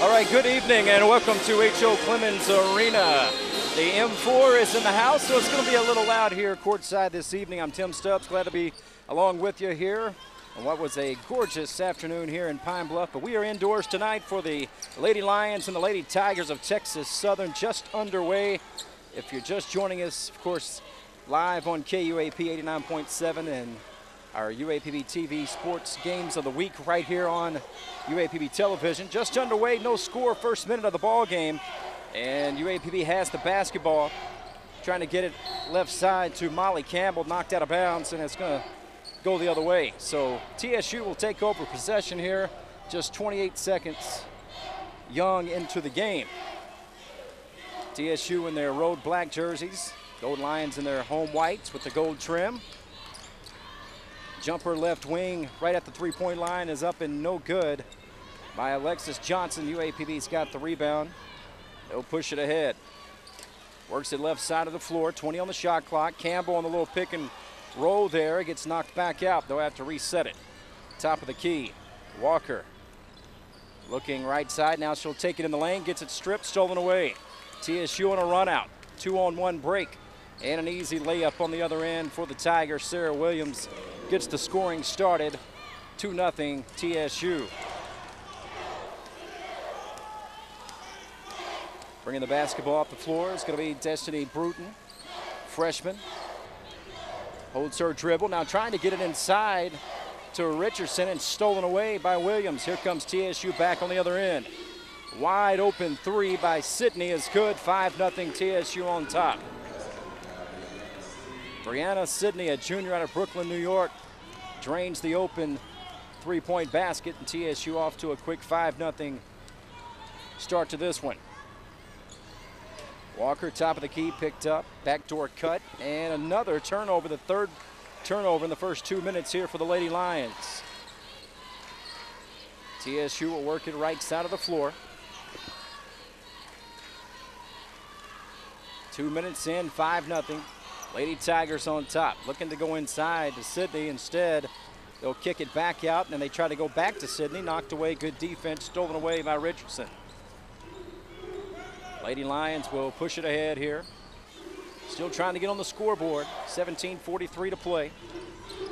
All right, good evening and welcome to H.O. Clemens Arena. The M4 is in the house, so it's going to be a little loud here courtside this evening. I'm Tim Stubbs, glad to be along with you here on what was a gorgeous afternoon here in Pine Bluff. But we are indoors tonight for the Lady Lions and the Lady Tigers of Texas Southern, just underway. If you're just joining us, of course, live on KUAP 89.7 and our UAPB TV Sports Games of the Week right here on UAPB Television. Just underway, no score, first minute of the ball game. And UAPB has the basketball, trying to get it left side to Molly Campbell, knocked out of bounds, and it's going to go the other way. So TSU will take over possession here, just 28 seconds young into the game. TSU in their road black jerseys, Gold Lions in their home whites with the gold trim. Jumper left wing right at the three-point line is up and no good by Alexis Johnson. UAPB's got the rebound. They'll push it ahead. Works it left side of the floor, 20 on the shot clock. Campbell on the little pick and roll there. It gets knocked back out. They'll have to reset it. Top of the key, Walker looking right side. Now she'll take it in the lane, gets it stripped, stolen away. TSU on a run out, 2-on-1 break. And an easy layup on the other end for the Tigers. Sarah Williams gets the scoring started, 2-0 TSU. Bringing the basketball off the floor is going to be Destiny Bruton, freshman. Holds her dribble, now trying to get it inside to Richardson and stolen away by Williams. Here comes TSU back on the other end. Wide open three by Sidney is good, 5-0 TSU on top. Brianna Sidney, a junior out of Brooklyn, New York, drains the open three-point basket, and TSU off to a quick 5-0 start to this one. Walker, top of the key, picked up, backdoor cut, and another turnover, the third turnover in the first 2 minutes here for the Lady Lions. TSU will work it right side of the floor. 2 minutes in, 5-0. Lady Tigers on top, looking to go inside to Sidney. Instead, they'll kick it back out, and then they try to go back to Sidney. Knocked away, good defense, stolen away by Richardson. Lady Lions will push it ahead here. Still trying to get on the scoreboard. 17:43 to play.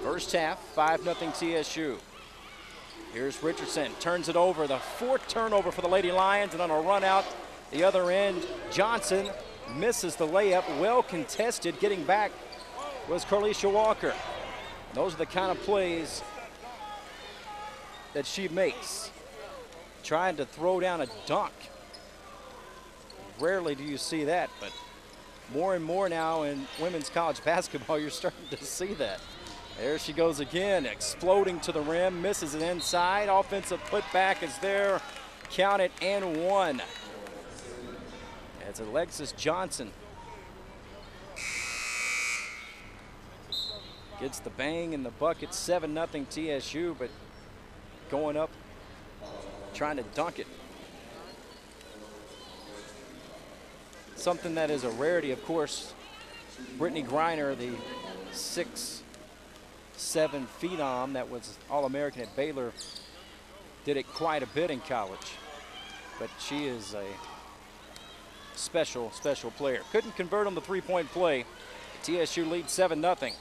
First half, 5-0 TSU. Here's Richardson, turns it over. The fourth turnover for the Lady Lions, and on a run out the other end, Johnson misses the layup, well contested. Getting back was Carlisha Walker. Those are the kind of plays that she makes. Trying to throw down a dunk. Rarely do you see that, but more and more now in women's college basketball, you're starting to see that. There she goes again, exploding to the rim, misses it inside. Offensive putback is there. Count it and one. It's Alexis Johnson. Gets the bang in the bucket, 7-0 TSU, but going up, trying to dunk it. Something that is a rarity, of course. Brittany Griner, the 6'7" phenom that was All-American at Baylor, did it quite a bit in college. But she is a special player. Couldn't convert on the three-point play. TSU leads 7-0.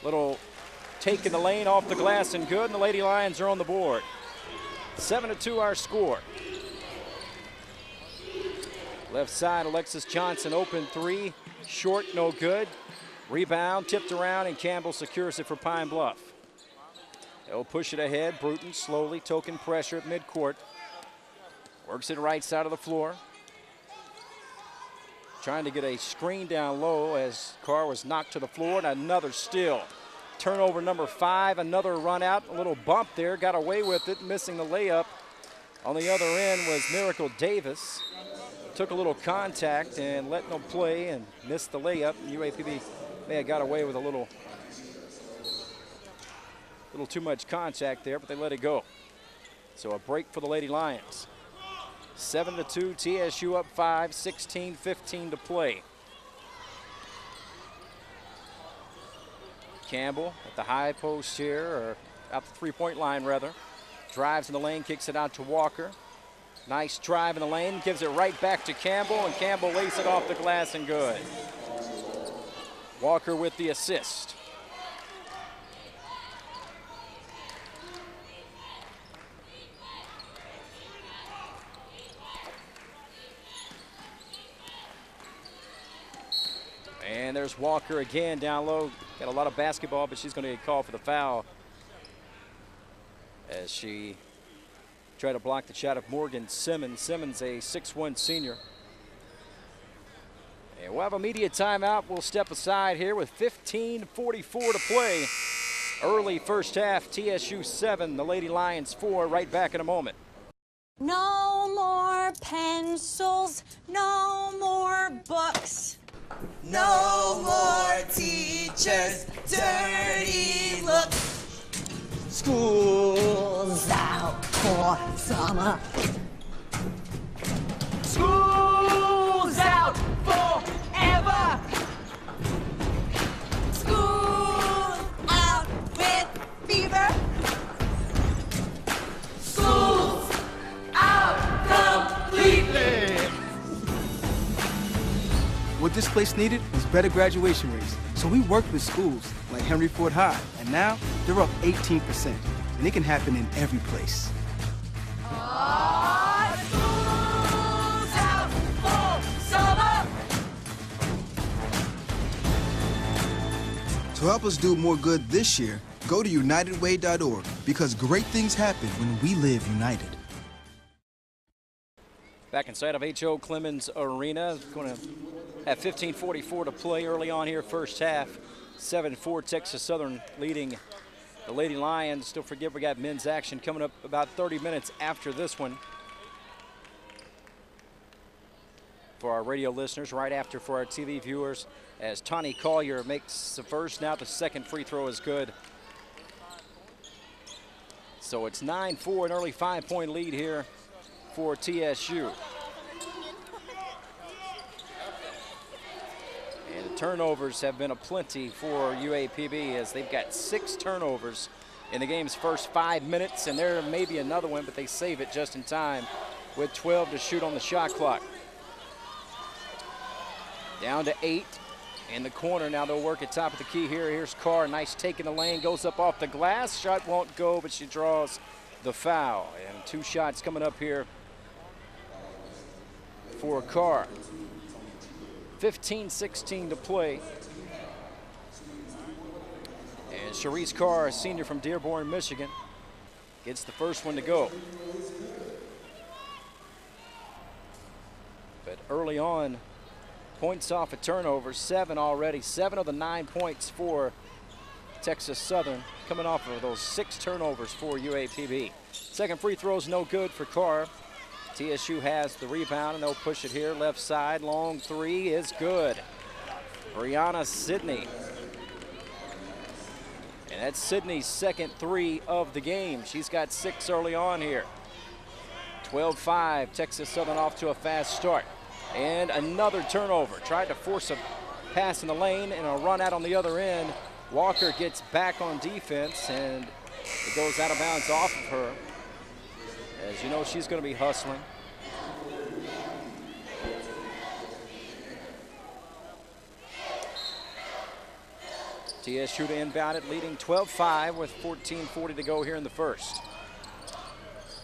Little take in the lane off the glass and good, and the Lady Lions are on the board. 7-2 our score. Left side, Alexis Johnson, open three, short, no good. Rebound, tipped around, and Campbell secures it for Pine Bluff. They'll push it ahead. Bruton slowly, token pressure at midcourt. Works it right side of the floor. Trying to get a screen down low as Carr was knocked to the floor, and another steal. Turnover number 5, another run out, a little bump there, got away with it, missing the layup. On the other end was Miracle Davis. Took a little contact and let no play and missed the layup. UAPB may have got away with a little too much contact there, but they let it go. So a break for the Lady Lions. 7-2, TSU up 5, 16-15 to play. Campbell at the high post here, or out the three-point line rather. Drives in the lane, kicks it out to Walker. Nice drive in the lane, gives it right back to Campbell, and Campbell lays it off the glass and good. Walker with the assist. And there's Walker again down low. Got a lot of basketball, but she's going to get called for the foul as she tried to block the shot of Morgan Simmons. Simmons, a 6'1" senior. And we'll have a media timeout. We'll step aside here with 15:44 to play. Early first half, TSU 7, the Lady Lions 4. Right back in a moment. No more pencils, no more books. No more teachers' dirty looks. School's out for summer. School's out forever. School's out with fever. School's out completely. What this place needed was better graduation rates. So we worked with schools like Henry Ford High, and now they're up 18%. And it can happen in every place. School's out for summer. To help us do more good this year, go to unitedway.org, because great things happen when we live united. Back inside of H.O. Clemens Arena. Going to have 15:44 to play early on here, first half. 7-4 Texas Southern leading the Lady Lions. Don't forget we got men's action coming up about 30 minutes after this one. For our radio listeners, right after for our TV viewers, as Tawny Collier makes the first. Now the second free throw is good. So it's 9-4, an early 5-point lead here for TSU. And the turnovers have been aplenty for UAPB, as they've got 6 turnovers in the game's first 5 minutes, and there may be another one, but they save it just in time with 12 to shoot on the shot clock. Down to 8 in the corner. Now they'll work at top of the key here. Here's Carr, nice take in the lane, goes up off the glass. Shot won't go, but she draws the foul. And 2 shots coming up here for Carr. 15-16 to play. And Sharice Carr, a senior from Dearborn, Michigan, gets the first one to go. But early on, points off a turnover, 7 already. 7 of the 9 points for Texas Southern, coming off of those 6 turnovers for UAPB. Second free throw is no good for Carr. TSU has the rebound, and they'll push it here. Left side, long 3 is good. Brianna Sidney. And that's Sidney's second 3 of the game. She's got 6 early on here. 12-5, Texas Southern off to a fast start. And another turnover. Tried to force a pass in the lane and a run out on the other end. Walker gets back on defense, and it goes out of bounds off of her. As you know, she's going to be hustling. TSU to inbound it, leading 12-5 with 14:40 to go here in the first.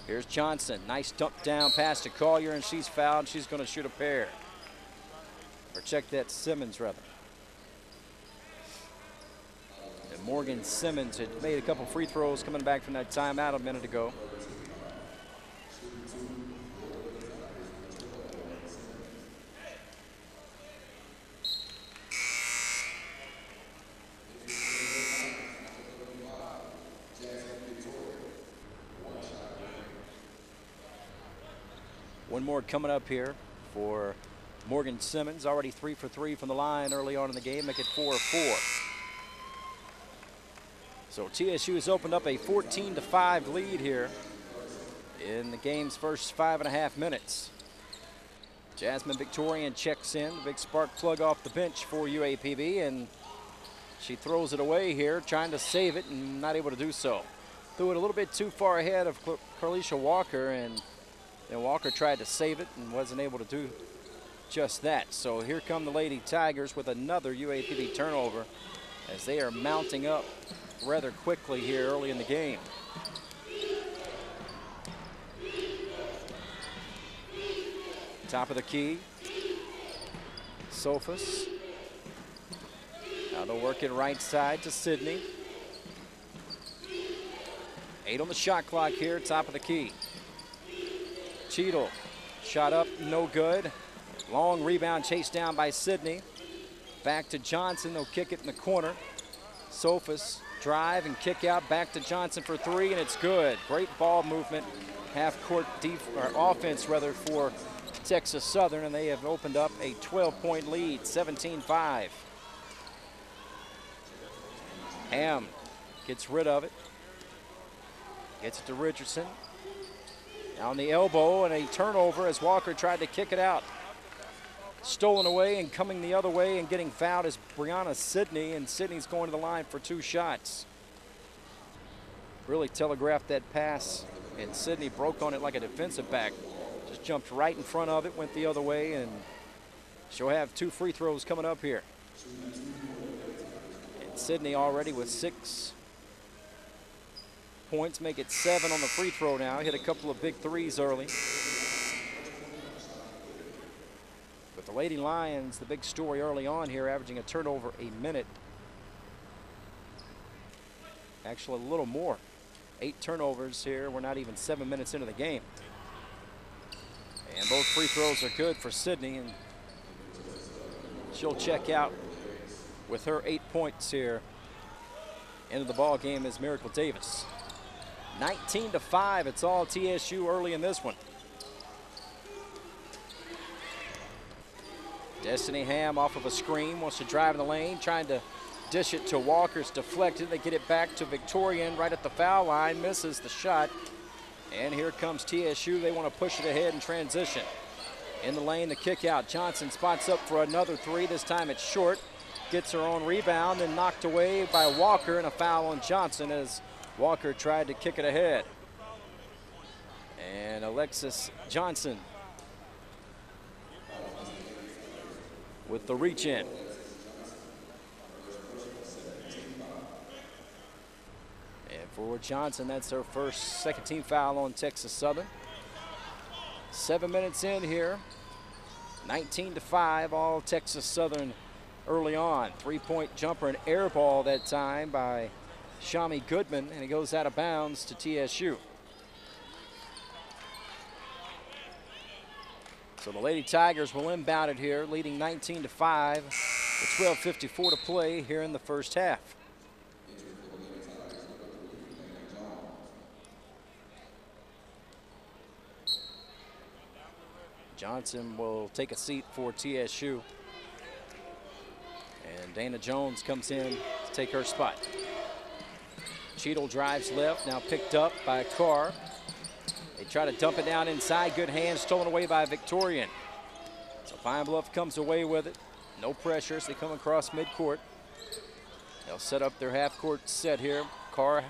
Here's Johnson, nice dump down pass to Collier, and she's fouled. She's going to shoot a pair. Or check that, Simmons rather. And Morgan Simmons had made a couple free throws coming back from that timeout a minute ago. One more coming up here for Morgan Simmons, already 3 for 3 from the line early on in the game, make it 4-4. So TSU has opened up a 14-5 lead here in the game's first 5.5 minutes. Jasmine Victorian checks in, the big spark plug off the bench for UAPB, and she throws it away here, trying to save it and not able to do so. Threw it a little bit too far ahead of Carlisha Walker, and Then Walker tried to save it and wasn't able to do just that. So here come the Lady Tigers with another UAPB turnover as they are mounting up rather quickly here early in the game. Top of the key, Sophus. Now they'll work it right side to Sydney. 8 on the shot clock here, top of the key. Cheadle, shot up, no good. Long rebound chased down by Sydney. Back to Johnson, they'll kick it in the corner. Sophus, drive and kick out, back to Johnson for 3, and it's good. Great ball movement, half-court offense rather for Texas Southern, and they have opened up a 12-point lead, 17-5. Ham gets rid of it. Gets it to Richardson. On the elbow and a turnover as Walker tried to kick it out. Stolen away and coming the other way and getting fouled is Brianna Sidney, and Sidney's going to the line for 2 shots. Really telegraphed that pass, and Sidney broke on it like a defensive back. Just jumped right in front of it, went the other way, and she'll have 2 free throws coming up here. And Sidney already with 6 points, make it 7 on the free throw now. Hit a couple of big threes early. But the Lady Lions, the big story early on here, averaging a turnover a minute. Actually, a little more. 8 turnovers here. We're not even 7 minutes into the game. And both free throws are good for Sydney, and she'll check out with her 8 points here. End of the ball game is Miracle Davis. 19-5, it's all TSU early in this one. Destiny Ham off of a screen, wants to drive in the lane, trying to dish it to Walker's deflected. They get it back to Victorian right at the foul line, misses the shot. And here comes TSU. They want to push it ahead in transition. In the lane, the kick out. Johnson spots up for another 3. This time it's short. Gets her own rebound, then knocked away by Walker, and a foul on Johnson as Walker tried to kick it ahead. And Alexis Johnson with the reach in. And for Johnson, that's her second team foul on Texas Southern. 7 minutes in here. 19-5, all Texas Southern early on. 3-point jumper and air ball that time by Shami Goodman, and it goes out of bounds to TSU. So the Lady Tigers will inbound it here, leading 19-5 with 12:54 to play here in the first half. Johnson will take a seat for TSU. And Dana Jones comes in to take her spot. Cheadle drives left, now picked up by Carr. They try to dump it down inside. Good hands, stolen away by Victorian. So Pine Bluff comes away with it. No pressure as they come across midcourt. They'll set up their half-court set here. Carr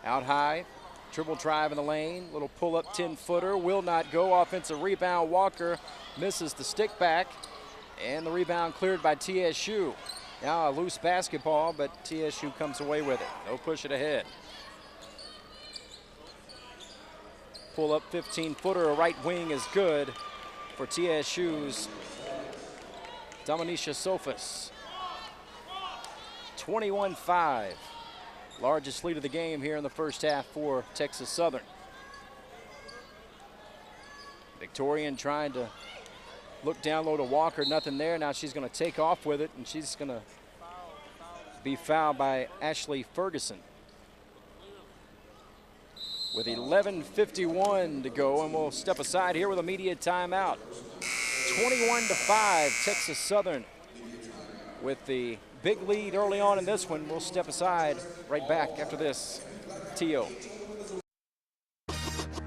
out high. Dribble drive in the lane. Little pull-up 10-footer. Will not go. Offensive rebound. Walker misses the stick back. And the rebound cleared by TSU. Now a loose basketball, but TSU comes away with it. They'll push it ahead. Pull up 15-footer, a right wing is good for TSU's Dominisha Sophus. 21-5. Largest lead of the game here in the first half for Texas Southern. Victorian trying to look down low to Walker, nothing there. Now she's going to take off with it, and she's going to be fouled by Ashley Ferguson. With 11:51 to go, and we'll step aside here with a media timeout. 21-5, Texas Southern with the big lead early on in this one. We'll step aside right back after this. T.O.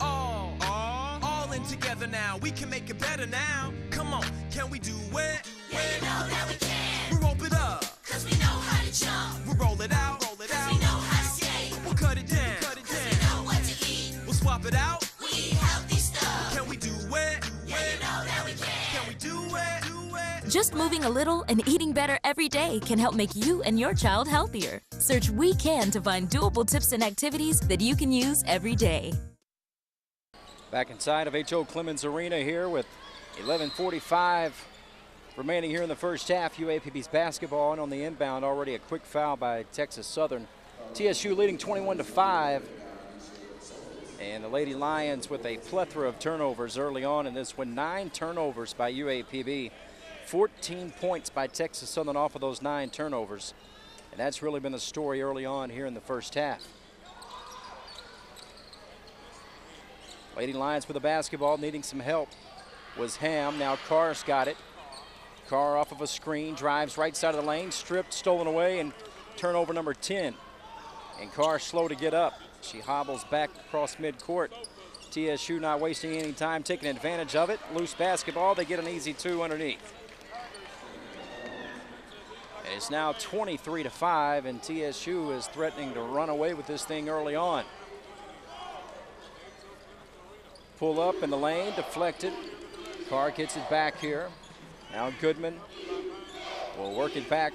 All in together now. We can make it better now. Come on, can we do it? Yeah, you know that we can. We rope it up, Cause we know how to jump. we roll it out, Cause we know how to skate. we'll cut it down, Cause we know what to eat. we'll swap it out. We eat healthy stuff. Can we do Just moving a little and eating better every day can help make you and your child healthier. Search We Can to find doable tips and activities that you can use every day. Back inside of H.O. Clemens Arena here with 11:45 remaining here in the first half. UAPB's basketball, and on the inbound already a quick foul by Texas Southern. TSU leading 21-5. And the Lady Lions with a plethora of turnovers early on in this one. 9 turnovers by UAPB. 14 points by Texas Southern off of those 9 turnovers. And that's really been the story early on here in the first half. Lady Lions with the basketball, needing some help was Ham. Now Carr's got it. Carr off of a screen, drives right side of the lane, stripped, stolen away, and turnover number 10. And Carr slow to get up. She hobbles back across midcourt. TSU not wasting any time, taking advantage of it. Loose basketball, they get an easy 2 underneath. And it's now 23-5, and TSU is threatening to run away with this thing early on. Pull up in the lane, deflected. Carr gets it back here. Now Goodman will work it back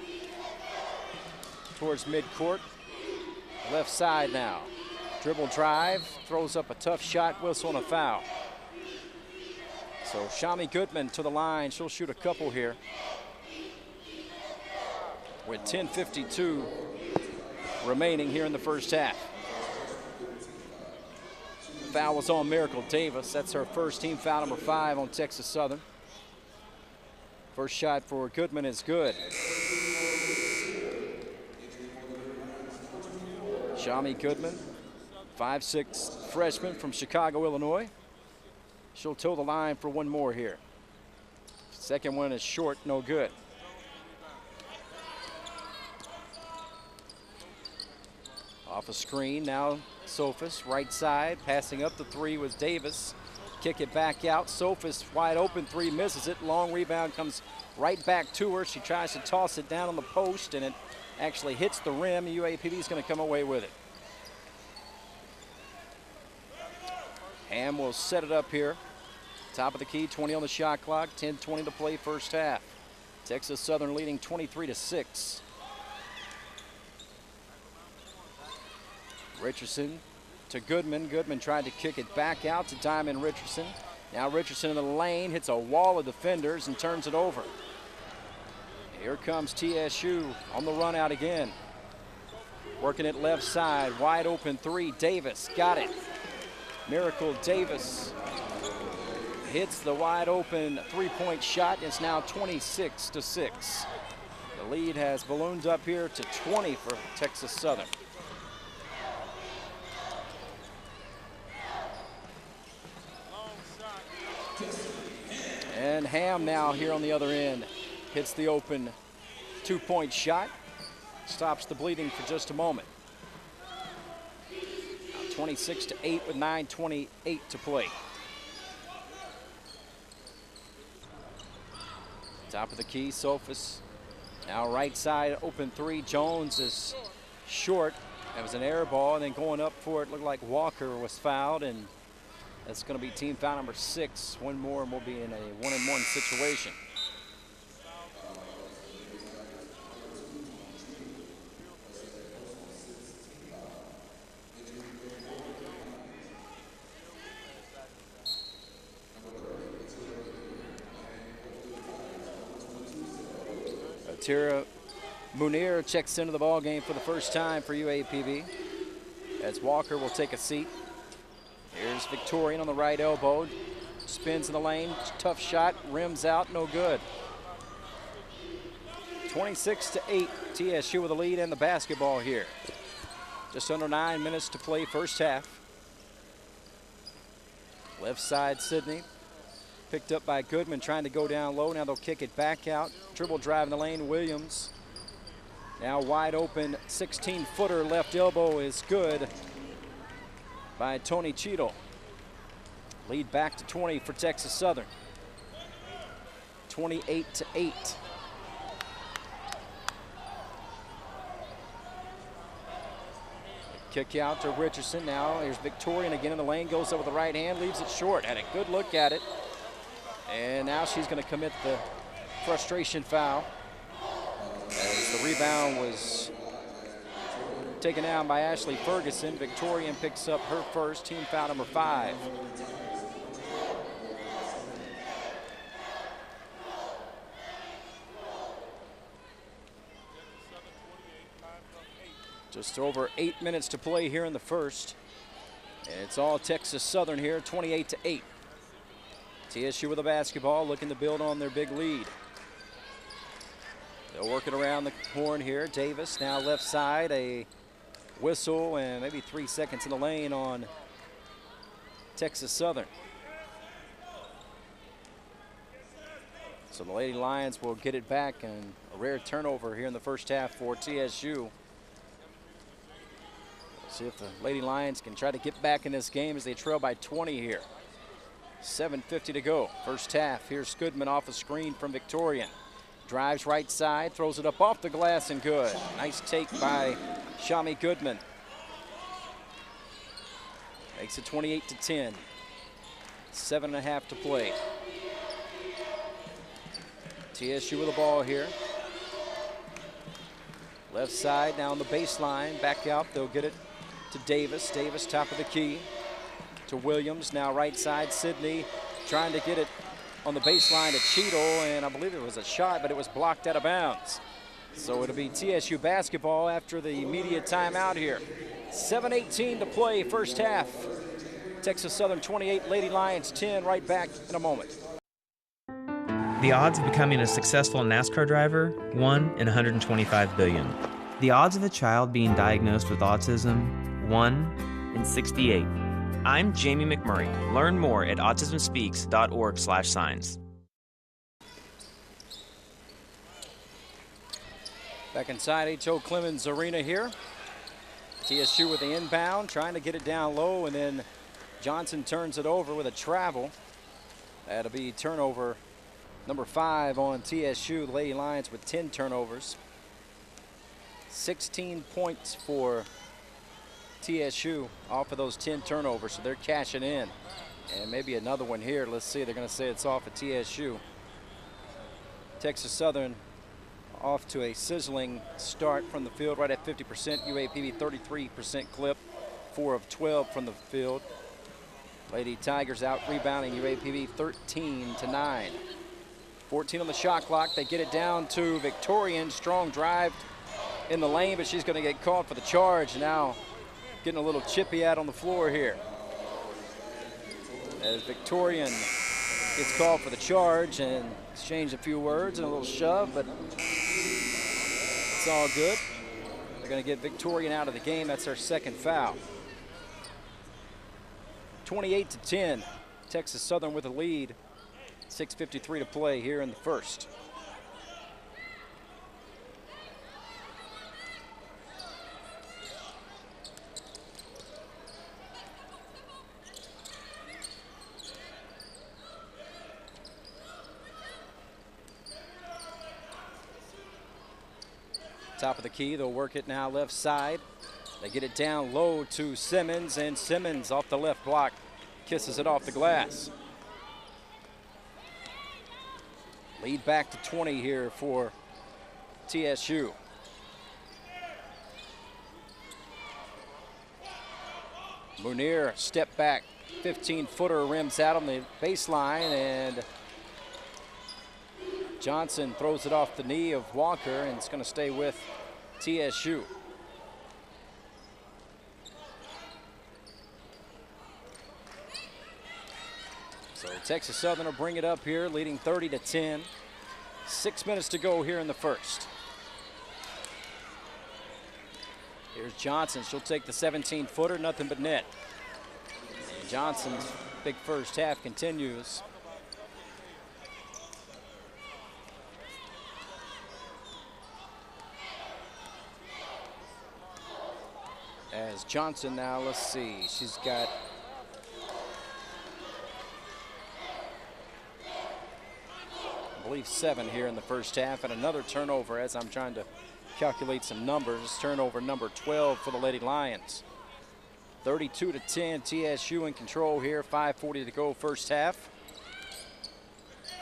towards midcourt. Left side now. Dribble drive, throws up a tough shot, whistle and a foul. So Shami Goodman to the line. She'll shoot a couple here. With 10:52 remaining here in the first half. Foul was on Miracle Davis. That's her first team foul, number 5 on Texas Southern. First shot for Goodman is good. Shami Goodman, 5'6" freshman from Chicago, Illinois. She'll toe the line for one more here. Second one is short, no good. Off a screen, now Sophus, right side, passing up the 3 was Davis. Kick it back out, Sophus wide open, 3 misses it. Long rebound comes right back to her. She tries to toss it down on the post, and it actually hits the rim. UAPB is going to come away with it. Ham will set it up here. Top of the key, 20 on the shot clock, 10:20 to play first half. Texas Southern leading 23-6. Richardson to Goodman. Goodman tried to kick it back out to Diamond Richardson. Now Richardson in the lane, hits a wall of defenders and turns it over. Here comes TSU on the run out again. Working it left side, wide open 3, Davis, got it. Miracle Davis hits the wide open 3-point shot. It's now 26-6. The lead has ballooned up here to 20 for Texas Southern. And Ham now here on the other end hits the open 2-point shot. Stops the bleeding for just a moment. 26-8 with 9:28 to play. Top of the key, Sophus. Now right side, open 3. Jones is short. That was an air ball, and then going up for it looked like Walker was fouled, and that's going to be team foul number 6. One more and we'll be in a 1-and-1 situation. Tira Munir checks into the ball game for the first time for UAPB, as Walker will take a seat. Here's Victorian on the right elbow, spins in the lane, tough shot, rims out, no good. 26-8, TSU with the lead and the basketball here. Just under 9 minutes to play first half. Left side, Sydney. Picked up by Goodman, trying to go down low. Now they'll kick it back out. Dribble drive in the lane, Williams. Now wide open, 16-footer left elbow is good by Tony Cheadle. Lead back to 20 for Texas Southern. 28-8. Kick out to Richardson. Now here's Victorian again in the lane, goes up with the right hand, leaves it short. Had a good look at it. And now she's going to commit the frustration foul. As the rebound was taken down by Ashley Ferguson, Victorian picks up her first, team foul number 5. Just over 8 minutes to play here in the first. And it's all Texas Southern here, 28-8. TSU with the basketball, looking to build on their big lead. They'll work it around the horn here. Davis now left side, a whistle and maybe 3 seconds in the lane on Texas Southern. So the Lady Lions will get it back, and a rare turnover here in the first half for TSU. See if the Lady Lions can try to get back in this game as they trail by 20 here. 7:50 to go, first half. Here's Goodman off a screen from Victorian. Drives right side, throws it up off the glass and good. Nice take by Shami Goodman. Makes it 28-10. 7.5 to play. TSU with the ball here. Left side now on the baseline, back out, they'll get it to Davis. Davis top of the key to Williams. Now right side, Sydney trying to get it on the baseline to Cheadle, and I believe it was a shot, but it was blocked out of bounds. So it'll be TSU basketball after the immediate timeout here. 7:18 to play, first half. Texas Southern 28, Lady Lions 10. Right back in a moment. The odds of becoming a successful NASCAR driver, 1 in 125 billion. The odds of a child being diagnosed with autism, 1 in 68. I'm Jamie McMurray. Learn more at autismspeaks.org/signs. Back inside H.O. Clemens Arena here. TSU with the inbound, trying to get it down low, and then Johnson turns it over with a travel. That'll be turnover number 5 on TSU. The Lady Lions with 10 turnovers. 16 points for TSU off of those 10 turnovers, so they're cashing in. And maybe another one here. Let's see, they're going to say it's off at TSU. Texas Southern off to a sizzling start from the field, right at 50%. UAPB 33% clip, 4 of 12 from the field. Lady Tigers out rebounding UAPB 13-9. 14 on the shot clock. They get it down to Victorian. Strong drive in the lane, but she's going to get called for the charge. Now getting a little chippy out on the floor here. As Victorian gets called for the charge and exchange a few words and a little shove, but it's all good. They're going to get Victorian out of the game. That's our second foul. 28-10. Texas Southern with a lead. 6:53 to play here in the first. Top of the key, they'll work it now left side. They get it down low to Simmons, and Simmons off the left block kisses it off the glass. Lead back to 20 here for TSU. Munir step back, 15-footer rims out on the baseline, and Johnson throws it off the knee of Walker, and it's going to stay with TSU. So Texas Southern will bring it up here, leading 30-10. 6 minutes to go here in the first. Here's Johnson. She'll take the 17-footer, nothing but net. And Johnson's big first half continues. As Johnson now, let's see, she's got I believe 7 here in the first half, and another turnover as I'm trying to calculate some numbers. Turnover number 12 for the Lady Lions. 32-10, TSU in control here, 5:40 to go first half.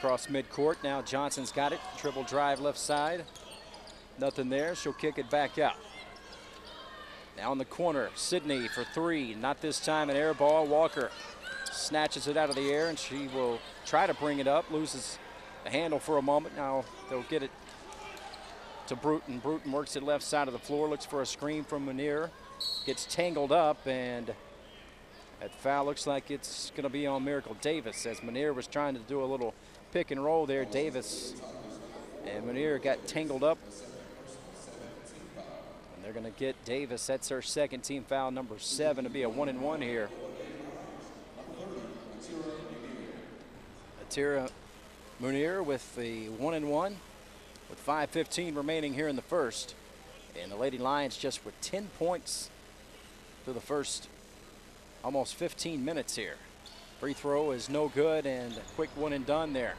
across midcourt. Now Johnson's got it. Dribble drive left side. Nothing there. She'll kick it back out. Now in the corner, Sydney for three. Not this time, an air ball. Walker snatches it out of the air, and she will try to bring it up. Loses the handle for a moment. Now they'll get it to Bruton. Bruton works it left side of the floor. Looks for a screen from Munir. Gets tangled up, and that foul looks like it's going to be on Miracle Davis, as Munir was trying to do a little pick and roll there. Davis and Munir got tangled up. And they're going to get Davis. That's her second team foul, number 7, to be a 1-and-1 here. Atira Munir with the 1-and-1 with 5:15 remaining here in the first. And the Lady Lions just with 10 points through the first almost 15 minutes here. Free throw is no good, and a quick one and done there.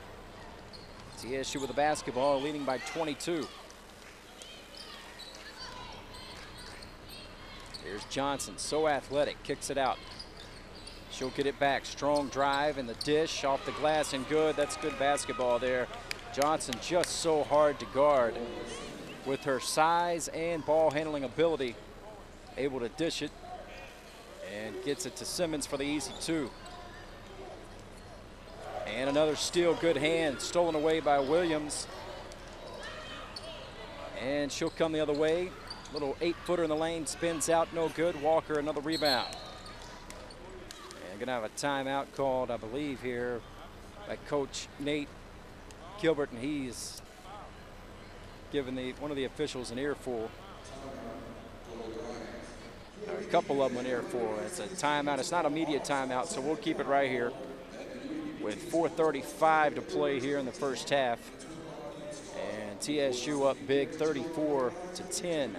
TSU with the basketball, leading by 22. Here's Johnson, so athletic, kicks it out. She'll get it back, strong drive, and the dish off the glass and good. That's good basketball there. Johnson just so hard to guard with her size and ball handling ability, able to dish it and gets it to Simmons for the easy 2. And another steal, good hand, stolen away by Williams. And she'll come the other way. Little 8-footer in the lane, spins out, no good. Walker, another rebound. And gonna have a timeout called, I believe, here by Coach Nate Gilbert, and he's giving one of the officials an earful. A couple of them an earful. It's a timeout. It's not an immediate timeout, so we'll keep it right here with 4:35 to play here in the first half. And TSU up big, 34-10.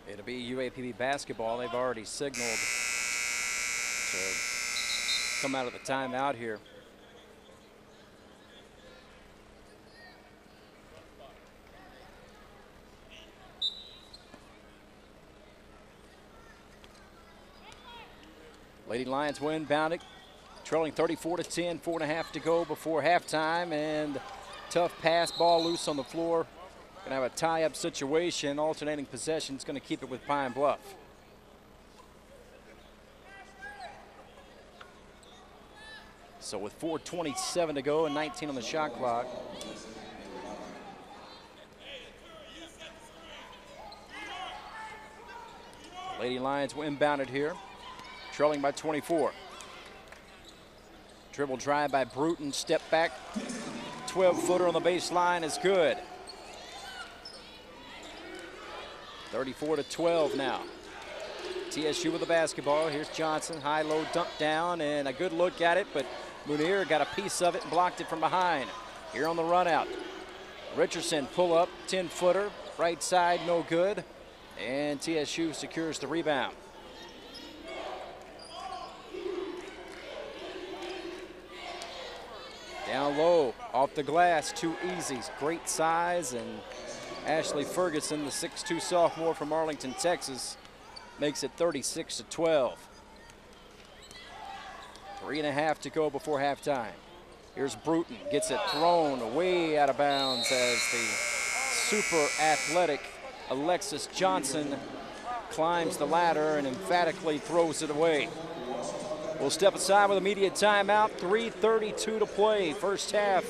It'll be UAPB basketball. They've already signaled to come out of the timeout here. Lady Lions will inbound it, trailing 34-10, 4.5 to go before halftime, and tough pass, ball loose on the floor. Gonna have a tie-up situation. Alternating possession is gonna keep it with Pine Bluff. So with 4:27 to go and 19 on the shot clock. Lady Lions will inbound it here, trailing by 24. Dribble drive by Bruton, step back, 12-footer on the baseline is good. 34-12 now. TSU with the basketball. Here's Johnson, high-low dunk down, and a good look at it, but Munir got a piece of it and blocked it from behind. Here on the run out, Richardson pull up, 10-footer, right side, no good, and TSU secures the rebound. Down low, off the glass, too easy. Great size, and Ashley Ferguson, the 6'2" sophomore from Arlington, Texas, makes it 36-12. 3.5 to go before halftime. Here's Bruton, gets it thrown way out of bounds as the super athletic Alexis Johnson climbs the ladder and emphatically throws it away. We'll step aside with immediate timeout. 3:32 to play, first half.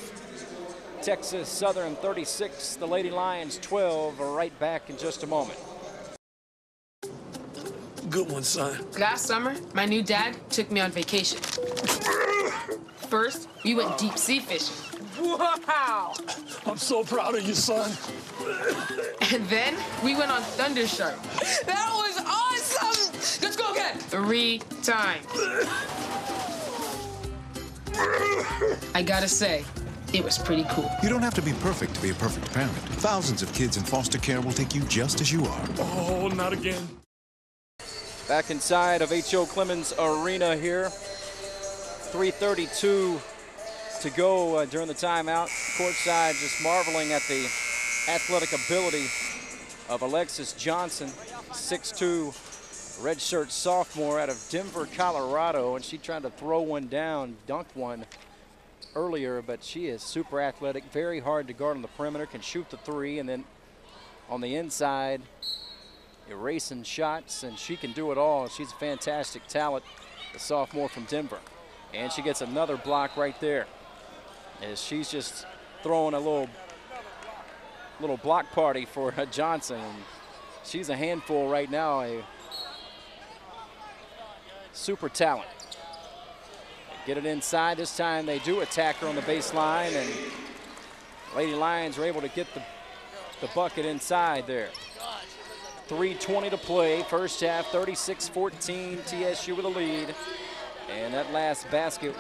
Texas Southern 36, the Lady Lions 12. Are right back in just a moment. Good one, son. Last summer, my new dad took me on vacation. First, we went deep sea fishing. Wow! I'm so proud of you, son. And then we went on Thunder Shark. That was awesome! Let's go again. 3 times. I gotta say, it was pretty cool. You don't have to be perfect to be a perfect parent. Thousands of kids in foster care will take you just as you are. Oh, not again. Back inside of H.O. Clemens Arena here. 3:32 to go during the timeout. Courtside just marveling at the athletic ability of Alexis Johnson, 6'2", redshirt sophomore out of Denver, Colorado, and she tried to throw one down, dunk one earlier, but she is super athletic, very hard to guard on the perimeter, can shoot the three, and then on the inside, erasing shots, and she can do it all. She's a fantastic talent, the sophomore from Denver. And she gets another block right there, as she's just throwing a little block party for Johnson. And she's a handful right now, a super talent. Get it inside. This time they do attack her on the baseline, and Lady Lions are able to get the bucket inside there. 3:20 to play, first half, 36-14, TSU with a lead. And that last basket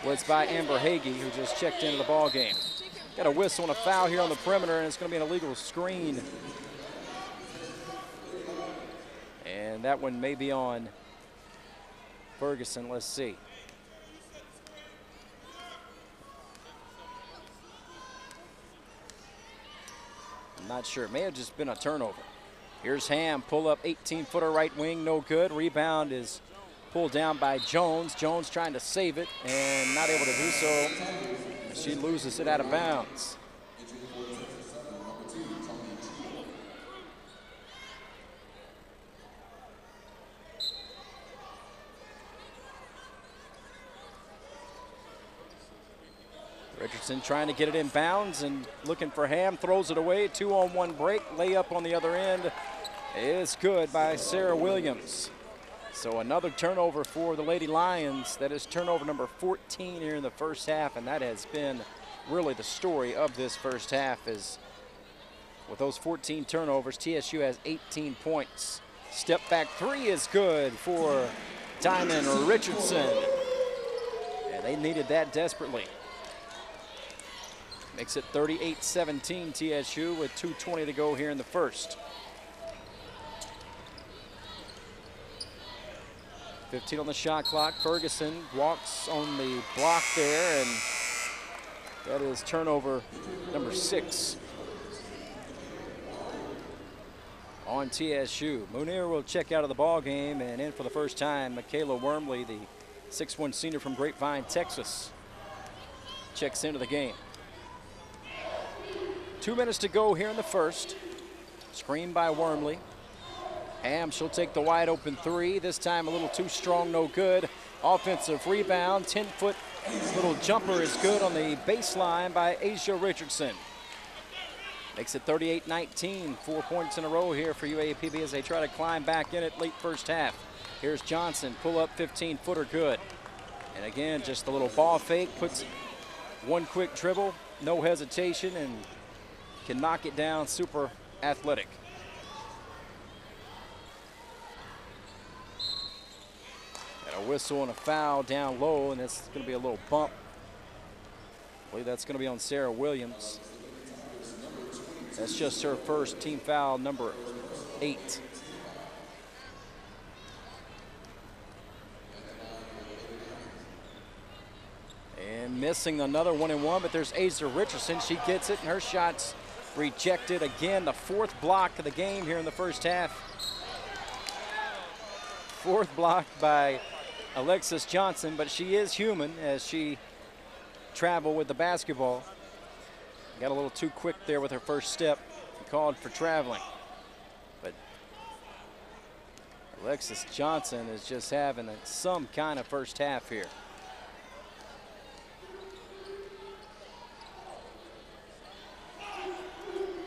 was by Amber Hagee, who just checked into the ball game. Got a whistle and a foul here on the perimeter, and it's going to be an illegal screen. And that one may be on Ferguson. Let's see. I'm not sure. It may have just been a turnover. Here's Ham, pull up 18-footer right wing, no good. Rebound is pulled down by Jones. Jones trying to save it and not able to do so. She loses it out of bounds. Richardson trying to get it in bounds and looking for Ham, throws it away. 2-on-1 break, layup on the other end is good by Sarah Williams. So another turnover for the Lady Lions. That is turnover number 14 here in the first half, and that has been really the story of this first half. Is with those 14 turnovers, TSU has 18 points. Step back three is good for Diamond Richardson. And they needed that desperately. Makes it 38-17 TSU with 2:20 to go here in the first. 15 on the shot clock. Ferguson walks on the block there, and that is turnover number 6 on TSU. Munir will check out of the ball game, and in for the first time, Michaela Wormley, the 6'1" senior from Grapevine, Texas, checks into the game. 2 minutes to go here in the first. Screen by Wormley. Ham, she'll take the wide open three. This time a little too strong, no good. Offensive rebound, 10-foot little jumper is good on the baseline by Asia Richardson. Makes it 38-19, 4 points in a row here for UAPB as they try to climb back in it late first half. Here's Johnson, pull up 15-footer good. And again, just a little ball fake, puts one quick dribble, no hesitation, and can knock it down, super athletic. Got a whistle and a foul down low, and it's going to be a little bump. I believe that's going to be on Sarah Williams. That's just her first team foul, number 8. And missing another 1-and-1, but there's Asia Richardson. She gets it, and her shot's rejected again. The 4th block of the game here in the first half. 4th block by Alexis Johnson, but she is human as she traveled with the basketball. Got a little too quick there with her first step, called for traveling. But Alexis Johnson is just having some kind of first half here.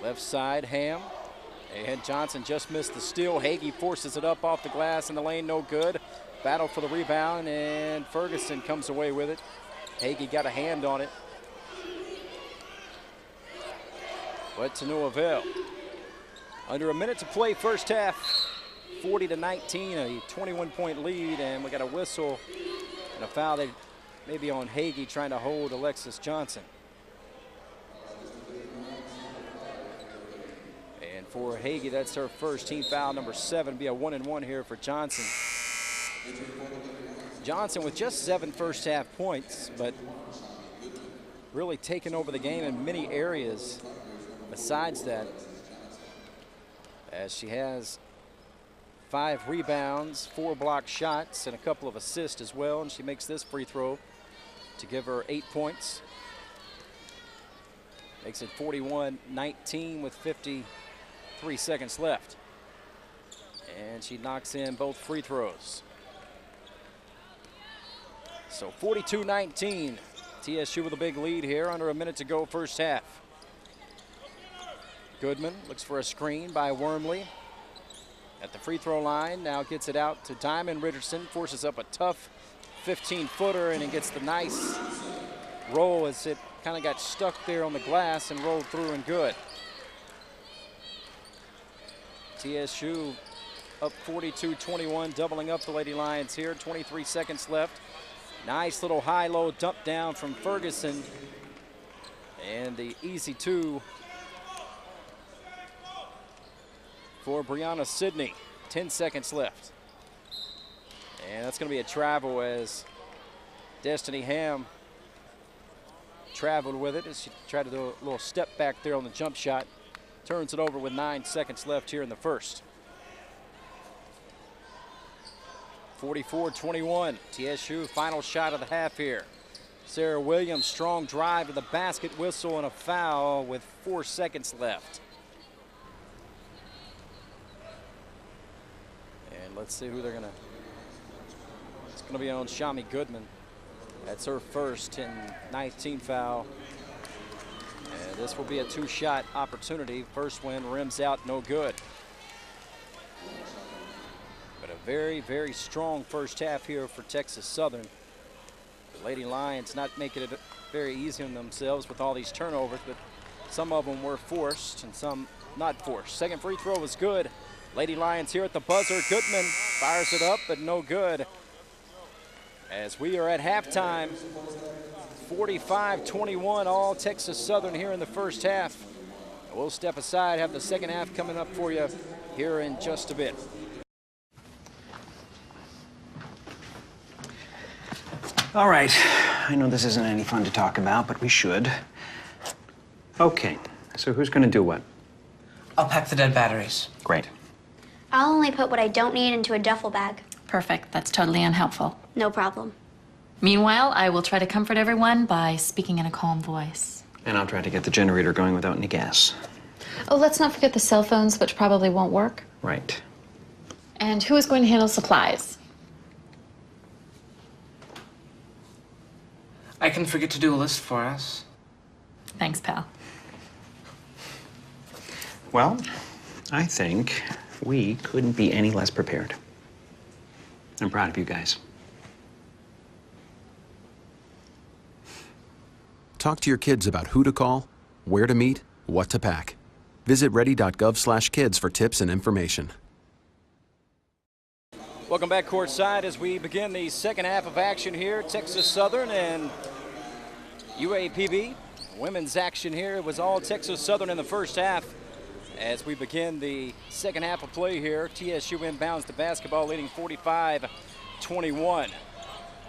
Left side, Ham. And Johnson just missed the steal. Hagee forces it up off the glass in the lane, no good. Battle for the rebound, and Ferguson comes away with it. Hagee got a hand on it, but to no avail. Under a minute to play first half, 40-19, a 21-point lead, and we got a whistle and a foul that may be on Hagee trying to hold Alexis Johnson. And for Hagee, that's her first team foul, number 7, be a 1-and-1 here for Johnson. Johnson with just 7 first half points, but really taken over the game in many areas besides that, as she has 5 rebounds, 4 block shots, and a couple of assists as well, and she makes this free throw to give her 8 points. Makes it 41-19 with 53 seconds left. And she knocks in both free throws. So 42-19. TSU with a big lead here, under a minute to go first half. Goodman looks for a screen by Wormley at the free throw line. Now gets it out to Diamond Richardson, forces up a tough 15-footer, and it gets the nice roll as it kind of got stuck there on the glass and rolled through and good. TSU up 42-21, doubling up the Lady Lions here. 23 seconds left. Nice little high-low dump down from Ferguson. And the easy 2 for Brianna Sidney. 10 seconds left. And that's going to be a travel as Destiny Ham traveled with it as she tried to do a little step back there on the jump shot. Turns it over with 9 seconds left here in the first. 44-21, TSU final shot of the half here. Sarah Williams, strong drive to the basket, whistle and a foul with 4 seconds left. And let's see who they're gonna, it's gonna be on Shami Goodman. That's her first and 19 foul. And this will be a 2-shot opportunity. First one rims out, no good. But a very, very strong first half here for Texas Southern. The Lady Lions not making it very easy on themselves with all these turnovers, but some of them were forced and some not forced. Second free throw was good. Lady Lions here at the buzzer. Goodman fires it up, but no good. As we are at halftime, 45-21, all Texas Southern here in the first half. We'll step aside, have the second half coming up for you here in just a bit. All right, I know this isn't any fun to talk about, but we should. Okay, so who's gonna do what? I'll pack the dead batteries. Great. I'll only put what I don't need into a duffel bag. Perfect. That's totally unhelpful. No problem. Meanwhile, I will try to comfort everyone by speaking in a calm voice. And I'll try to get the generator going without any gas. Oh, let's not forget the cell phones, which probably won't work. Right. And who is going to handle supplies? I can forget to do a list for us. Thanks, pal. Well, I think we couldn't be any less prepared. I'm proud of you guys. Talk to your kids about who to call, where to meet, what to pack. Visit ready.gov/kids for tips and information. Welcome back courtside as we begin the second half of action here. Texas Southern and UAPB. Women's action here. It was all Texas Southern in the first half. As we begin the second half of play here, TSU inbounds the basketball, leading 45-21.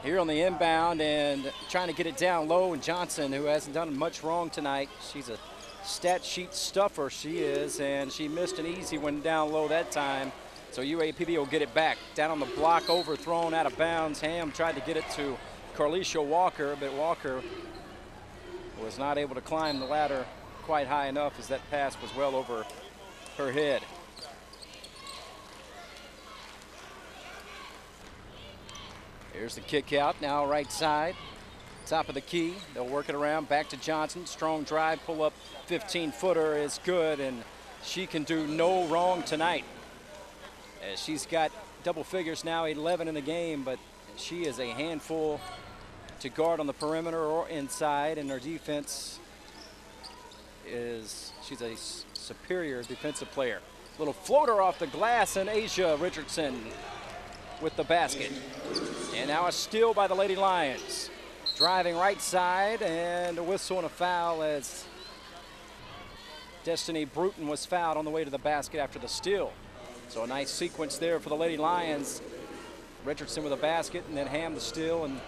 Here on the inbound and trying to get it down low, and Johnson, who hasn't done much wrong tonight. She's a stat sheet stuffer, she is, and she missed an easy one down low that time. So UAPB will get it back. Down on the block, overthrown, out of bounds. Ham tried to get it to Carlisha Walker, but Walker was not able to climb the ladder quite high enough as that pass was well over her head. Here's the kick out, now right side. Top of the key, they'll work it around, back to Johnson. Strong drive, pull up 15-footer is good, and she can do no wrong tonight. As she's got double figures now, 11 in the game, but she is a handful to guard on the perimeter or inside, and her defense is, she's a superior defensive player. Little floater off the glass, and Asia Richardson with the basket. And now a steal by the Lady Lions. Driving right side, and a whistle and a foul as Destiny Bruton was fouled on the way to the basket after the steal. So a nice sequence there for the Lady Lions. Richardson with a basket, and then Ham the steal, and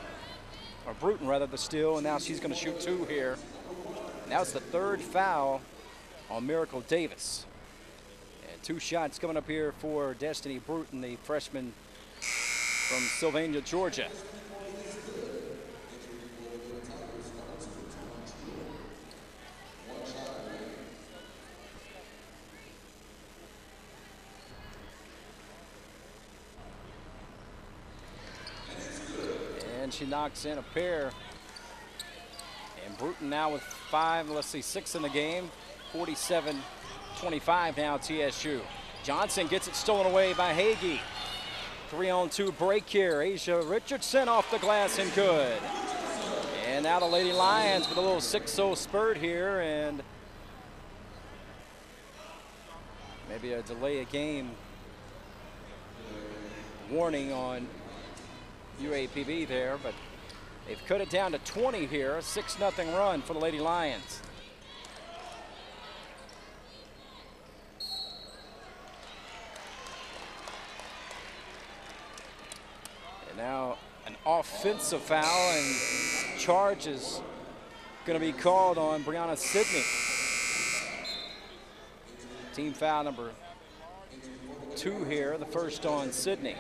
or Bruton rather, the steal, and now she's going to shoot 2 here. Now it's the 3rd foul on Miracle Davis. And 2 shots coming up here for Destiny Bruton, the freshman from Sylvania, Georgia. And she knocks in a pair. And Bruton now with 6 in the game. 47-25 now TSU. Johnson gets it stolen away by Hagee. 3-on-2 break here. Asia Richardson off the glass and good. And now the Lady Lions with a little 6-0 spurt here, and maybe a delay of game warning on UAPB there, but they've cut it down to 20 here. A 6-0 run for the Lady Lions. Now an offensive foul, and charge is going to be called on Brianna Sidney. Team foul number 2 here, the first on Sidney.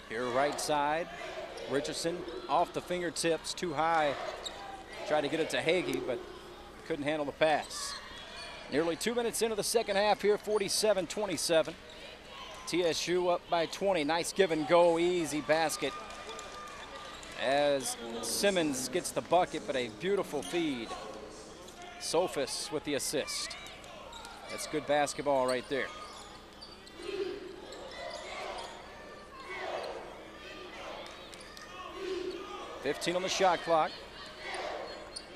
Here right side. Richardson off the fingertips, too high. Tried to get it to Hagee, but couldn't handle the pass. Nearly 2 minutes into the second half here, 47-27. TSU up by 20. Nice give and go, easy basket as Simmons gets the bucket, but a beautiful feed. Sophus with the assist. That's good basketball right there. .15 on the shot clock.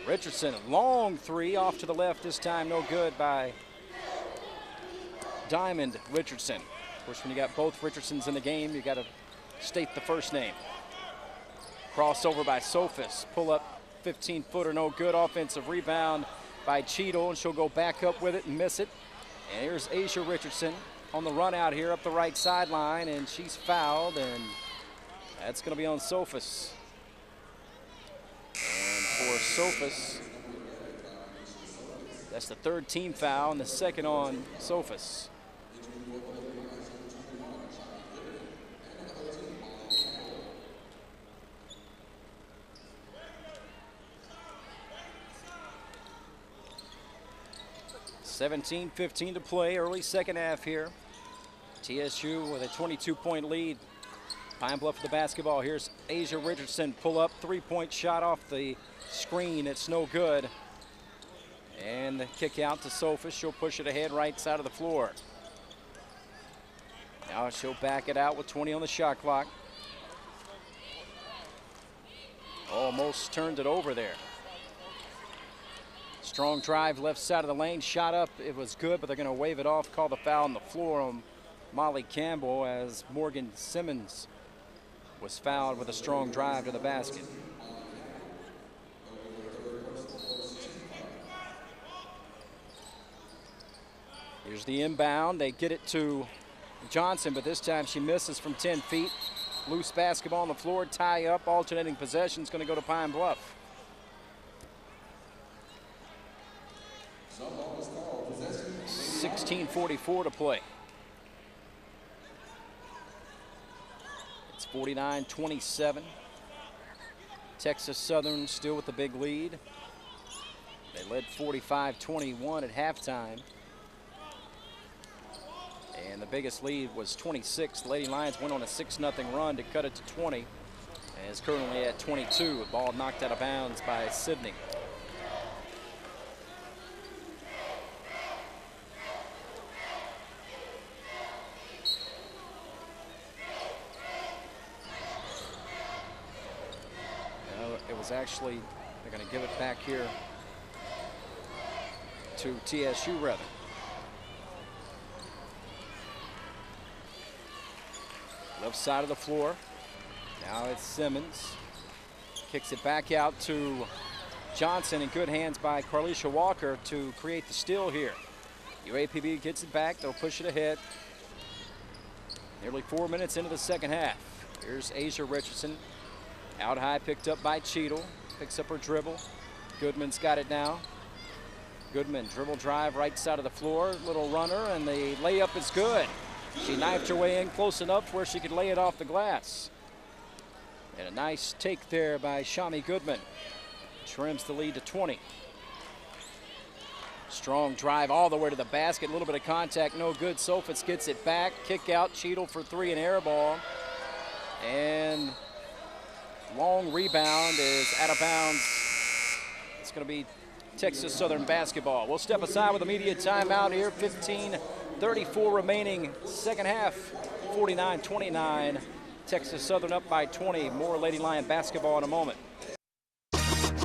Richardson, long 3 off to the left this time, no good by Diamond Richardson. Of course, when you got both Richardsons in the game, you got to state the first name. Crossover by Sophus, pull up 15-footer, no good. Offensive rebound by Cheadle, and she'll go back up with it and miss it. And here's Asia Richardson on the run out here up the right sideline, and she's fouled, and that's going to be on Sophus. And for Sophus, that's the 3rd team foul and the 2nd on Sophus. .15 to play, early second half here. TSU with a 22-point lead. Pine Bluff with the basketball. Here's Asia Richardson, pull up, 3-point shot off the screen. It's no good. And the kick out to Sophus. She'll push it ahead right side of the floor. Now she'll back it out with 20 on the shot clock. Almost turned it over there. Strong drive left side of the lane, shot up. It was good, but they're going to wave it off, call the foul on the floor on Molly Campbell as Morgan Simmons was fouled with a strong drive to the basket. Here's the inbound. They get it to Johnson, but this time she misses from 10 feet. Loose basketball on the floor, tie up, alternating possessions, going to go to Pine Bluff. .16:44 to play. It's 49-27. Texas Southern still with the big lead. They led 45-21 at halftime. And the biggest lead was 26. The Lady Lions went on a 6-0 run to cut it to 20. And is currently at 22. The ball knocked out of bounds by Sidney. Actually, they're going to give it back here to TSU rather. Left side of the floor. Now it's Simmons. Kicks it back out to Johnson in good hands by Carlisha Walker to create the steal here. UAPB gets it back. They'll push it ahead. Nearly 4 minutes into the second half. Here's Asia Richardson. Out high, picked up by Cheadle. Picks up her dribble. Goodman's got it now. Goodman, dribble drive, right side of the floor. Little runner, and the layup is good. She knifed her way in close enough where she could lay it off the glass. And a nice take there by Shami Goodman. Trims the lead to 20. Strong drive all the way to the basket. A little bit of contact, no good. Sofitz gets it back. Kick out, Cheadle for three, and air ball. And long rebound is out of bounds. It's going to be Texas Southern basketball. We'll step aside with immediate timeout here. 15:34 remaining, second half. 49-29. Texas Southern up by 20. More Lady Lion basketball in a moment.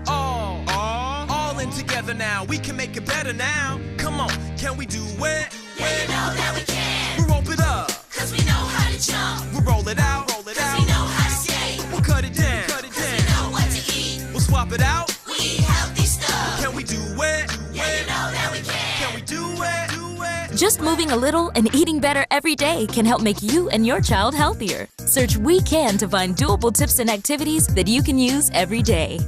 All in together now. We can make it better now. Come on, can we do it? Yeah, you know that we can. We rope it up, Cause we know how to jump. we roll it out, Cause we know how to skate. we'll cut it down, Cause we know what to eat. we'll swap it out. We eat healthy stuff. Can we do it? Yeah, you know that we can. Can we do it? Just moving a little and eating better every day can help make you and your child healthier. Search We Can to find doable tips and activities that you can use every day.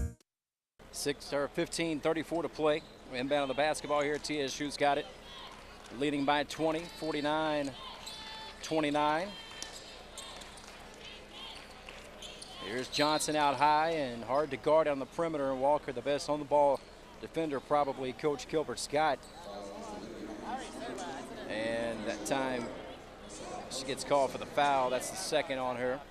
15:34 to play. Inbound of the basketball here. TSU's got it. Leading by 20, 49-29. Here's Johnson out high and hard to guard on the perimeter. And Walker, the best on the ball defender, probably Coach Gilbert Scott. And that time she gets called for the foul. That's the second on her.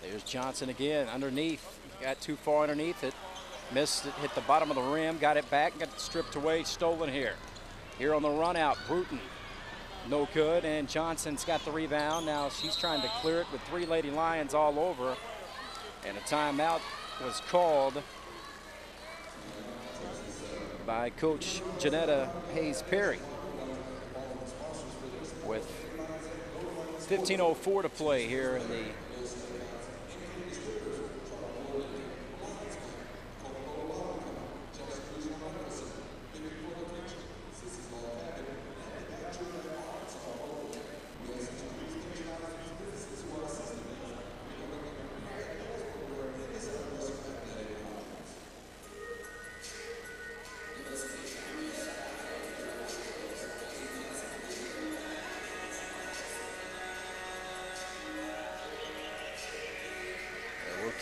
There's Johnson again underneath. Got too far underneath it. Missed it, hit the bottom of the rim, got it back, got it stripped away, stolen here. Here on the run out, Bruton. No good, and Johnson's got the rebound. Now she's trying to clear it with three Lady Lions all over. And a timeout was called by Coach Janetta Hayes-Perry. With 15:04 to play here in the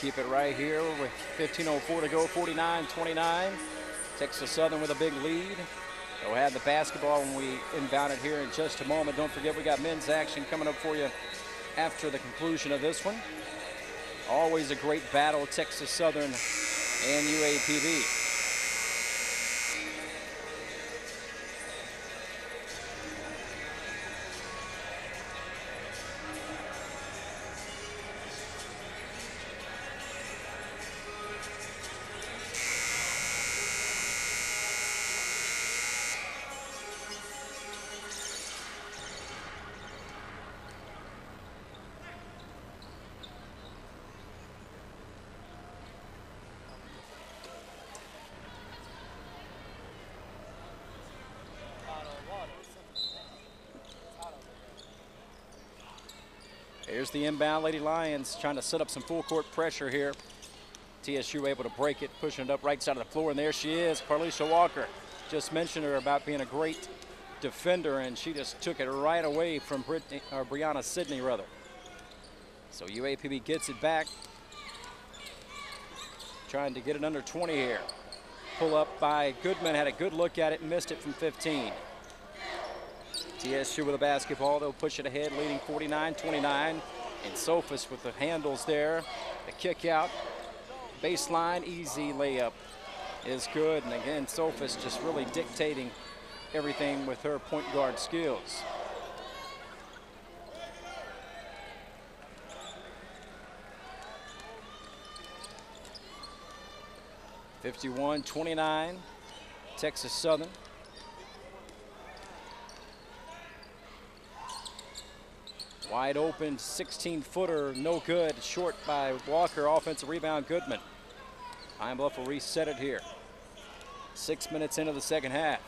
keep it right here with 15:04 to go, 49-29. Texas Southern with a big lead. They'll have the basketball when we inbound it here in just a moment. Don't forget we got men's action coming up for you after the conclusion of this one. Always a great battle, Texas Southern and UAPB. Here's the inbound. Lady Lions trying to set up some full court pressure here. TSU able to break it, pushing it up right side of the floor, and there she is, Carlisha Walker. Just mentioned her about being a great defender, and she just took it right away from Brianna Sidney, rather. So UAPB gets it back. Trying to get it under 20 here. Pull up by Goodman, had a good look at it, missed it from 15. TSU with a basketball, they'll push it ahead, leading 49-29. And Sophis with the handles there. The kick out, baseline, easy layup is good. And again, Sophis just really dictating everything with her point guard skills. (51-29), Texas Southern. Wide open 16-footer, no good. Short by Walker. Offensive rebound, Goodman. Pine Bluff will reset it here. 6 minutes into the second half.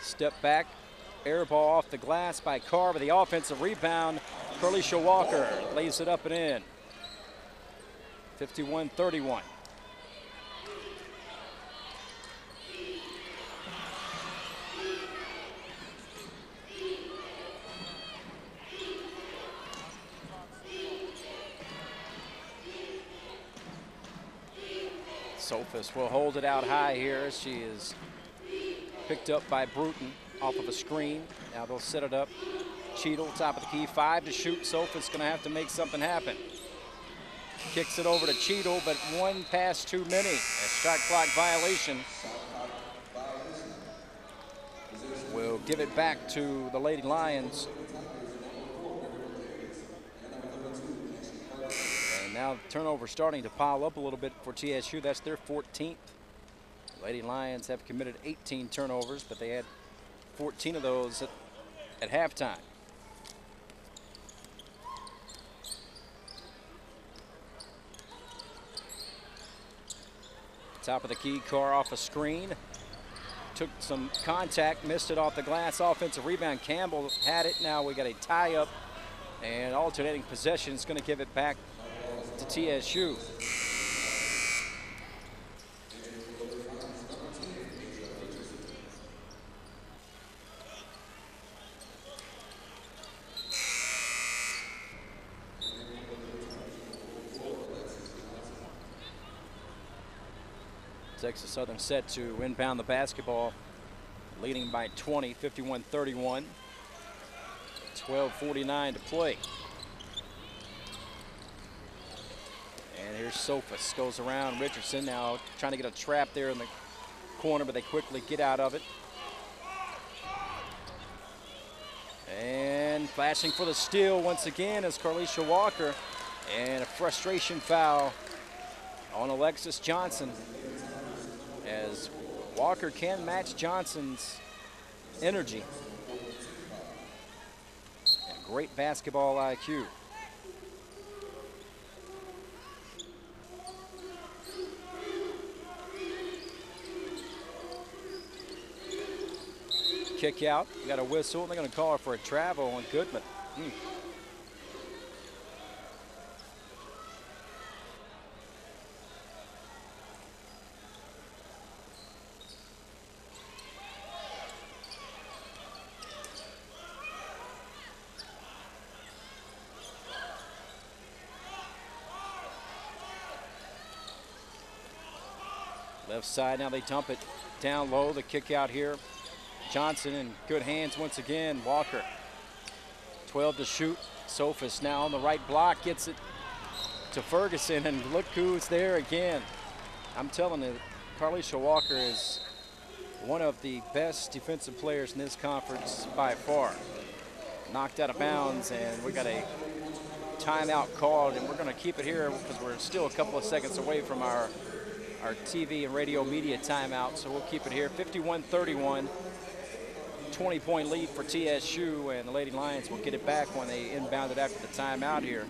Step back, air ball off the glass by Carr with the offensive rebound. Carlisha Walker lays it up and in. 51-31. Sophus will hold it out high here. She is picked up by Bruton off of a screen. Now they'll set it up. Cheadle, top of the key, 5 to shoot. Sophus gonna have to make something happen. Kicks it over to Cheadle, but 1 pass too many. A shot clock violation. We'll give it back to the Lady Lions. Now turnover starting to pile up a little bit for TSU. That's their 14th. Lady Lions have committed 18 turnovers, but they had 14 of those at halftime. Top of the key, Carr off a screen. Took some contact, missed it off the glass. Offensive rebound, Campbell had it. Now we got a tie-up and alternating possession is going to give it back to TSU. Texas Southern set to inbound the basketball, leading by 20, 51-31. 12:49 to play. And here's Sophus, goes around Richardson now trying to get a trap there in the corner, but they quickly get out of it. And flashing for the steal once again is Carlisha Walker, and a frustration foul on Alexis Johnson, as Walker can match Johnson's energy. And great basketball IQ. Kick out, we got a whistle, and they're going to call for a travel on Goodman. Left side, now they dump it down low. The kick out here. Johnson in good hands once again. Walker, 12 to shoot. Sophus now on the right block, gets it to Ferguson, and look who's there again. I'm telling you, Carlisha Walker is one of the best defensive players in this conference by far. Knocked out of bounds, and we got a timeout called, and we're going to keep it here because we're still a couple of seconds away from our TV and radio media timeout, so we'll keep it here. 51-31, 20-point lead for TSU, and the Lady Lions will get it back when they inbound it after the timeout here.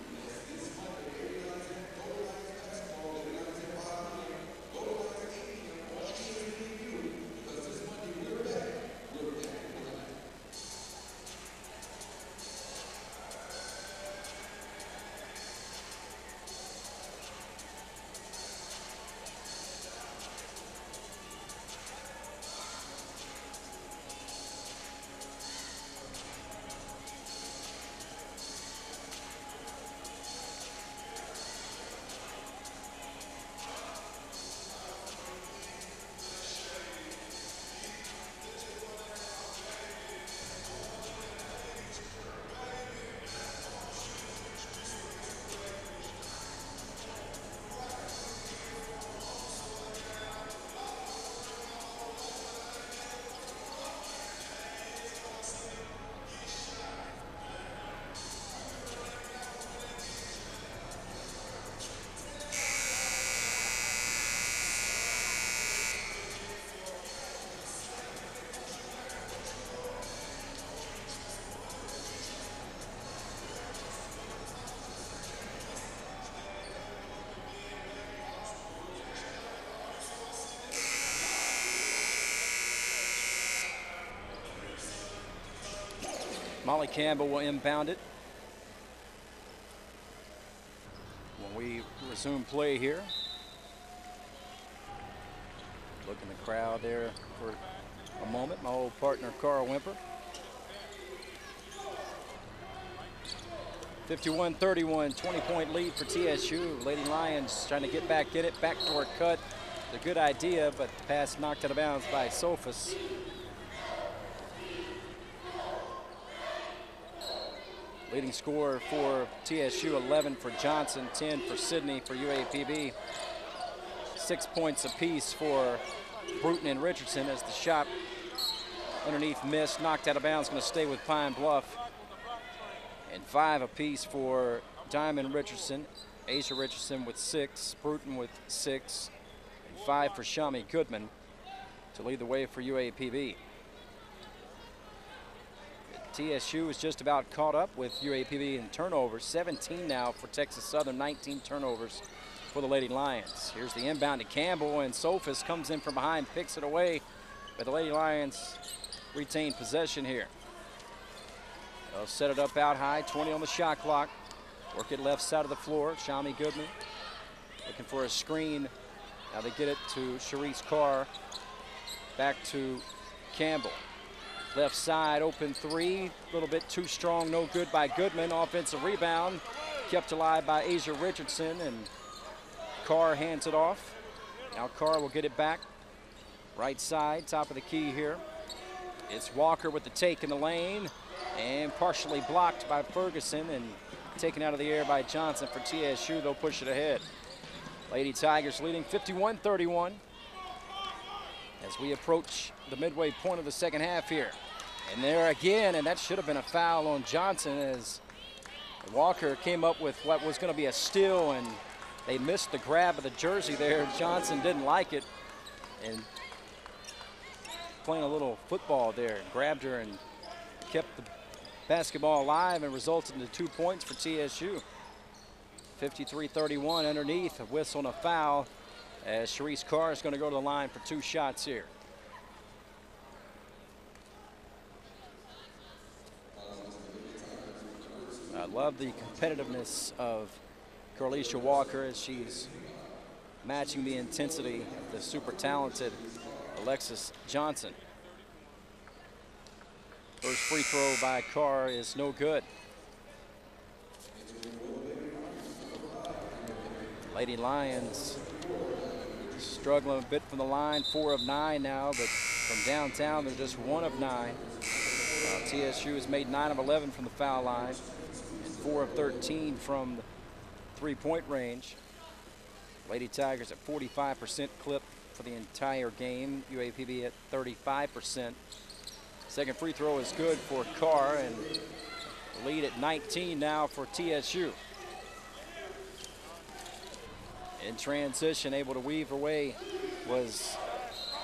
Molly Campbell will inbound it when we resume play here. Look in the crowd there for a moment. My old partner, Carl Wimper. 51-31, 20-point lead for TSU. Lady Lions trying to get back in it. Backdoor cut. A good idea, but the pass knocked out of bounds by Sophus. Leading scorer for TSU, 11 for Johnson, 10 for Sydney for UAPB. 6 points apiece for Bruton and Richardson as the shot underneath missed, knocked out of bounds, going to stay with Pine Bluff. And 5 apiece for Diamond Richardson, Asia Richardson with 6, Bruton with 6, and 5 for Shami Goodman to lead the way for UAPB. TSU is just about caught up with UAPB in turnovers. 17 now for Texas Southern, 19 turnovers for the Lady Lions. Here's the inbound to Campbell, and Sophus comes in from behind, picks it away, but the Lady Lions retain possession here. They'll set it up out high, 20 on the shot clock. Work it left side of the floor. Shami Goodman looking for a screen. Now they get it to Sharice Carr. Back to Campbell. Left side, open three. A little bit too strong, no good by Goodman. Offensive rebound. Kept alive by Asia Richardson, and Carr hands it off. Now Carr will get it back. Right side, top of the key here. It's Walker with the take in the lane, and partially blocked by Ferguson and taken out of the air by Johnson for TSU. They'll push it ahead. Lady Tigers leading 51-31 as we approach the midway point of the second half here. And there again, and that should have been a foul on Johnson as Walker came up with what was going to be a steal, and they missed the grab of the jersey there. Johnson didn't like it and playing a little football there, grabbed her and kept the basketball alive and resulted in 2 points for TSU. 53-31 underneath, a whistle and a foul as Sharice Carr is going to go to the line for 2 shots here. I love the competitiveness of Carlisha Walker as she's matching the intensity of the super talented Alexis Johnson. First free throw by Carr is no good. Lady Lions struggling a bit from the line, 4 of 9 now, but from downtown they're just 1 of 9. TSU has made 9 of 11 from the foul line and 4 of 13 from the three-point range. Lady Tigers at 45% clip for the entire game. UAPB at 35%. Second free throw is good for Carr, and the lead at 19 now for TSU. In transition, able to weave her way was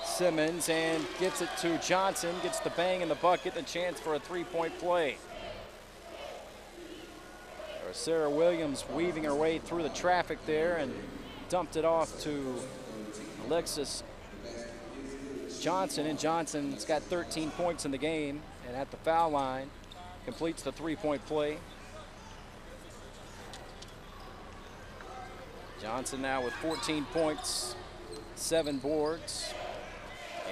Simmons, and gets it to Johnson, gets the bang in the bucket, the chance for a three-point play. There's Sarah Williams weaving her way through the traffic there and dumped it off to Alexis Johnson, and Johnson's got 13 points in the game, and at the foul line completes the three-point play. Johnson now with 14 points, 7 boards,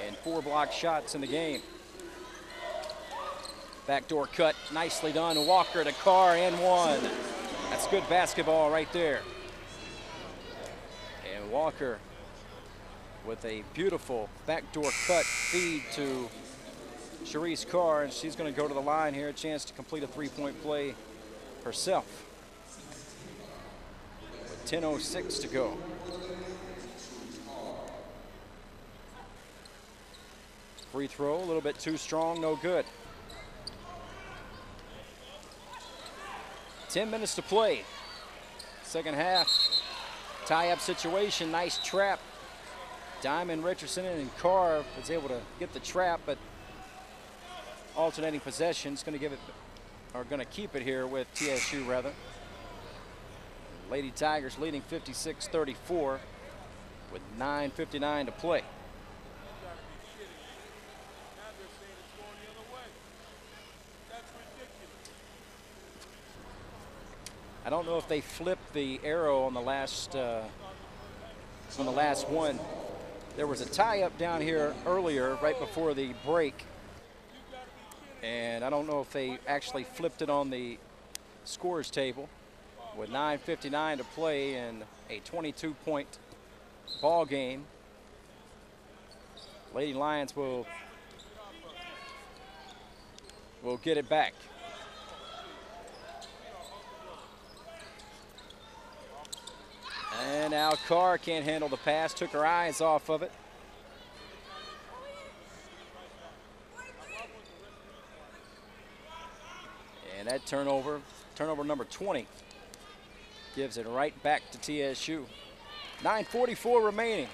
and 4 block shots in the game. Backdoor cut, nicely done. Walker to Carr, and 1. That's good basketball right there. And Walker with a beautiful backdoor cut feed to Sharice Carr, and she's going to go to the line here, a chance to complete a three-point play herself. With 10:06 to go. Free throw, a little bit too strong, no good. 10 minutes to play. Second half, tie-up situation, nice trap. Diamond, Richardson, and Carr was able to get the trap, but alternating possessions going to give it, or going to keep it here with TSU rather. Lady Tigers leading 56-34 with 9:59 to play. I don't know if they flipped the arrow on the last one. There was a tie-up down here earlier, right before the break, and I don't know if they actually flipped it on the scores table. With 9:59 to play in a 22-point ball game, Lady Lions will get it back. And now Carr can't handle the pass, took her eyes off of it. And that turnover number 20, gives it right back to TSU. 9:44 remaining,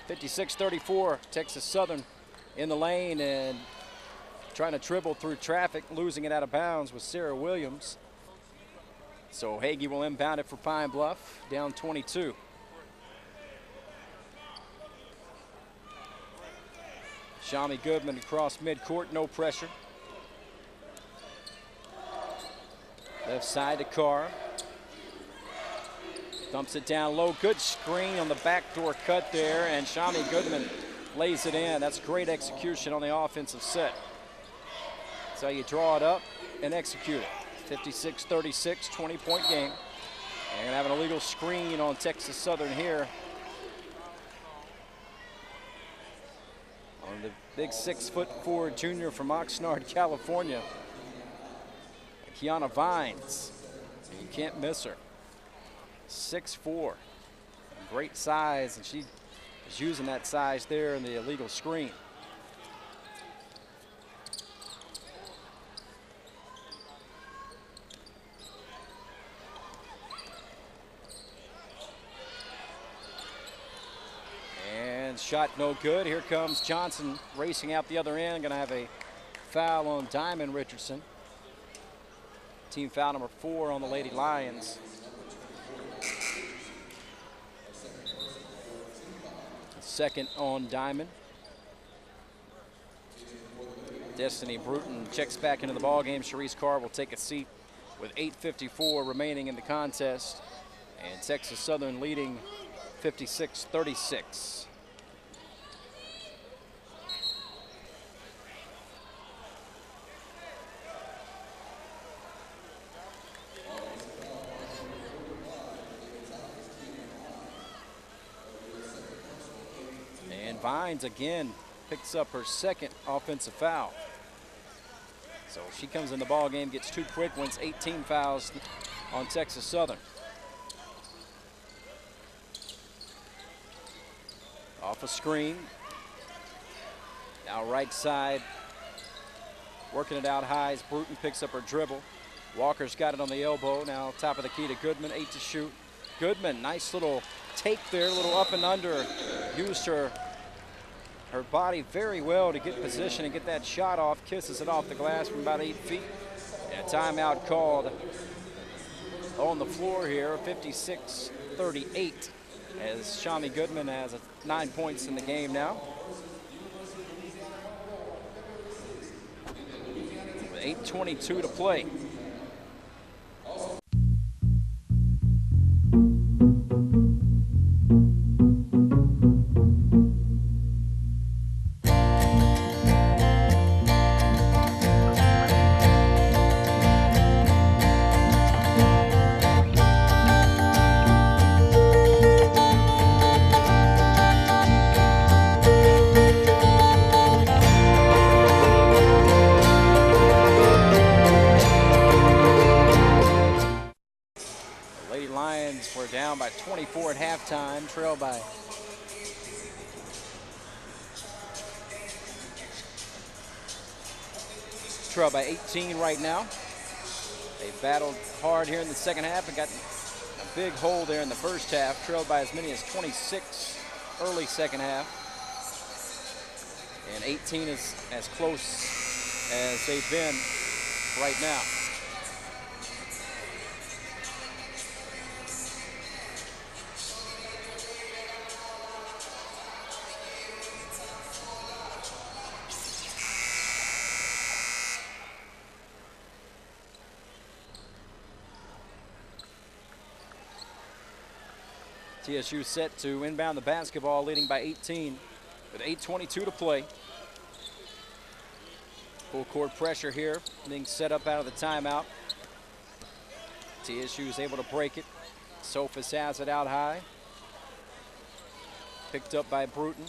56-34, Texas Southern in the lane and trying to dribble through traffic, losing it out of bounds with Sarah Williams. So Hagee will inbound it for Pine Bluff, down 22. Shami Goodman across midcourt, no pressure. Left side to Carr. Dumps it down low, good screen on the backdoor cut there, and Shami Goodman lays it in. That's great execution on the offensive set. That's how you draw it up and execute it. 56-36, 20-point game. And gonna have an illegal screen on Texas Southern here. On the big 6'4" junior from Oxnard, California, Kiana Vines. And you can't miss her. 6'4", great size, and she is using that size there in the illegal screen. And shot no good. Here comes Johnson racing out the other end. Gonna have a foul on Diamond Richardson. Team foul number 4 on the Lady Lions. Second on Diamond. Destiny Bruton checks back into the ball game. Sharice Carr will take a seat with 8:54 remaining in the contest, and Texas Southern leading 56-36. Vines again picks up her second offensive foul. So she comes in the ball game, gets 2 quick ones, 18 fouls on Texas Southern. Off a screen. Now right side, working it out high as Bruton picks up her dribble. Walker's got it on the elbow. Now top of the key to Goodman, 8 to shoot. Goodman, nice little take there, little up and under. Used her body very well to get position and get that shot off. Kisses it off the glass from about 8 feet. And a timeout called on the floor here, 56-38, as Shami Goodman has 9 points in the game now. With 8:22 to play. Down by 24 at halftime, trailed by trailed by 18 right now. They battled hard here in the second half and got a big hole there in the first half, trailed by as many as 26 early second half. And 18 is as close as they've been right now. TSU set to inbound the basketball, leading by 18 with 8:22 to play. Full court pressure here being set up out of the timeout. TSU is able to break it. Sophus has it out high. Picked up by Bruton.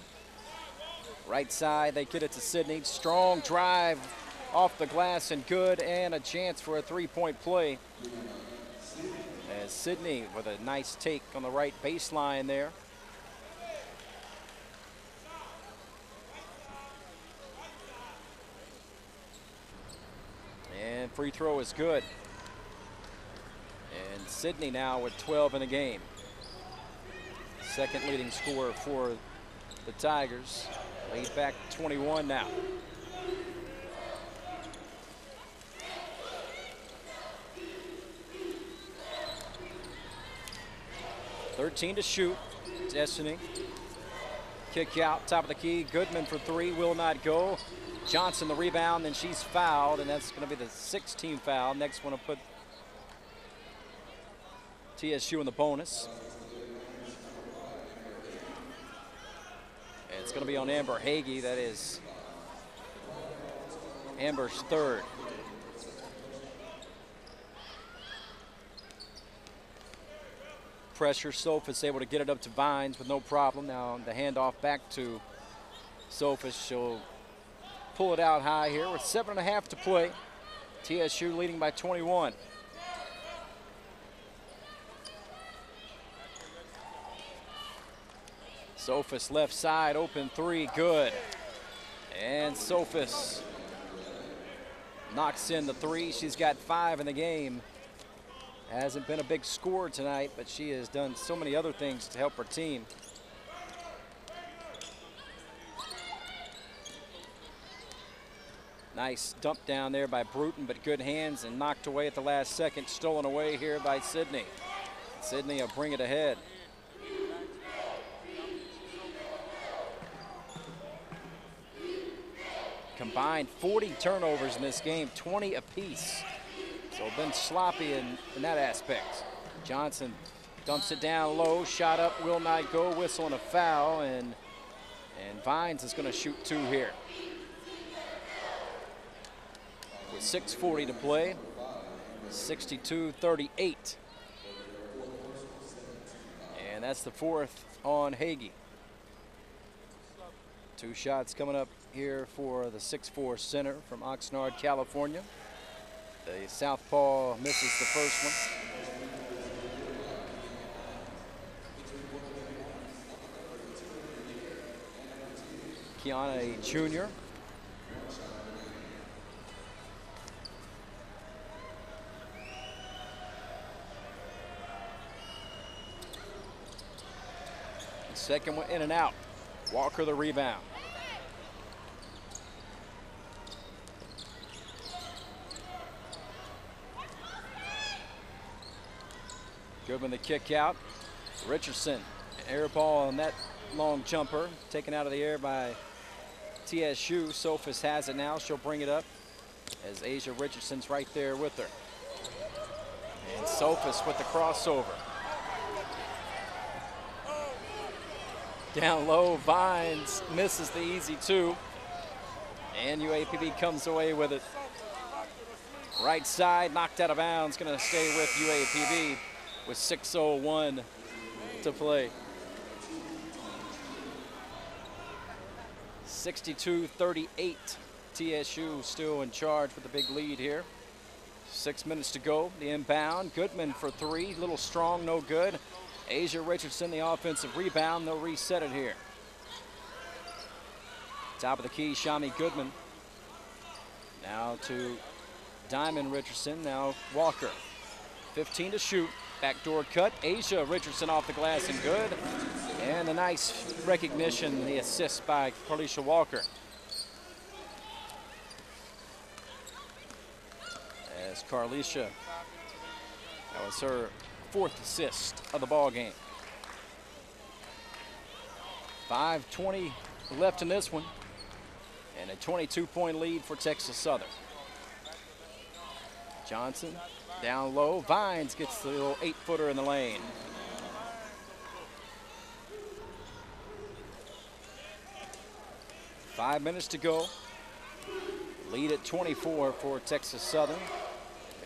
Right side, they get it to Sydney. Strong drive off the glass and good, and a chance for a three-point play. As Sydney with a nice take on the right baseline there. And free throw is good. And Sydney now with 12 in the game. Second leading scorer for the Tigers. Lead back 21 now. .13 to shoot. Destiny. Kick out, top of the key. Goodman for three, will not go. Johnson the rebound, and she's fouled, and that's going to be the 16th foul. Next one will put TSU in the bonus. And it's going to be on Amber Hagee. That is Amber's third. Pressure, Sophus able to get it up to Vines with no problem. Now the handoff back to Sophus. She'll pull it out high here with 7.5 to play. TSU leading by 21. Sophus left side, open three, good. And Sophus knocks in the three. She's got 5 in the game. Hasn't been a big scorer tonight, but she has done so many other things to help her team. Nice dump down there by Bruton, but good hands and knocked away at the last second. Stolen away here by Sydney. Sydney will bring it ahead. Combined 40 turnovers in this game, 20 apiece. So been sloppy in that aspect. Johnson dumps it down low, shot up, will not go, whistle and a foul, and Vines is going to shoot 2 here. With 6:40 to play, 62-38. And that's the 4th on Hagee. 2 shots coming up here for the 6'4" center from Oxnard, California. The southpaw misses the first one. Kiana Jr. Second one in and out. Walker the rebound. Goodman the kick out. Richardson, air ball on that long jumper, taken out of the air by TSU. Sophus has it now. She'll bring it up as Asia Richardson's right there with her. And Sophus with the crossover. Down low, Vines misses the easy 2. And UAPB comes away with it. Right side, knocked out of bounds, gonna stay with UAPB with 6:01 to play. 62-38. TSU still in charge with the big lead here. 6 minutes to go. The inbound. Goodman for 3. Little strong, no good. Asia Richardson, the offensive rebound. They'll reset it here. Top of the key, Shami Goodman. Now to Diamond Richardson. Now Walker. 15 to shoot. Backdoor cut. Asia Richardson off the glass and good. And a nice recognition, the assist by Carlisha Walker. As Carlisha, that was her 4th assist of the ball game. 5:20 left in this one, and a 22-point lead for Texas Southern. Johnson down low. Vines gets the little 8-footer in the lane. 5 minutes to go. Lead at 24 for Texas Southern.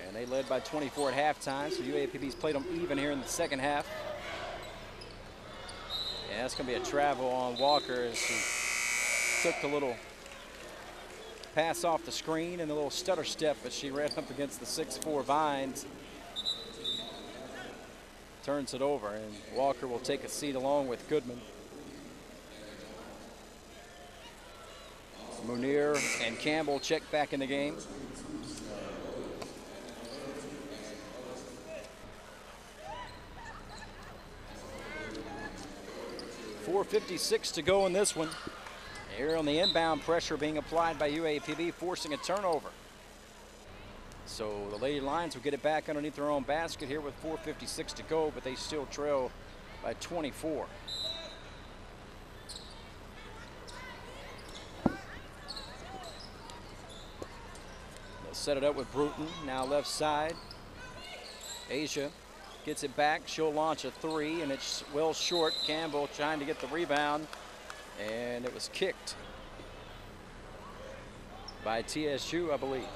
And they led by 24 at halftime, so UAPB's played them even here in the second half. Yeah, that's going to be a travel on Walker as she took the little pass off the screen and a little stutter step, but she ran up against the 6'4" Vines. Turns it over, and Walker will take a seat along with Goodman. Munir and Campbell check back in the game. .456 to go in this one. Here on the inbound, pressure being applied by UAPB, forcing a turnover. So the Lady Lions will get it back underneath their own basket here with 4:56 to go, but they still trail by 24. They'll set it up with Bruton, now left side. Asia gets it back, she'll launch a three, and it's well short. Campbell trying to get the rebound, and it was kicked by TSU, I believe.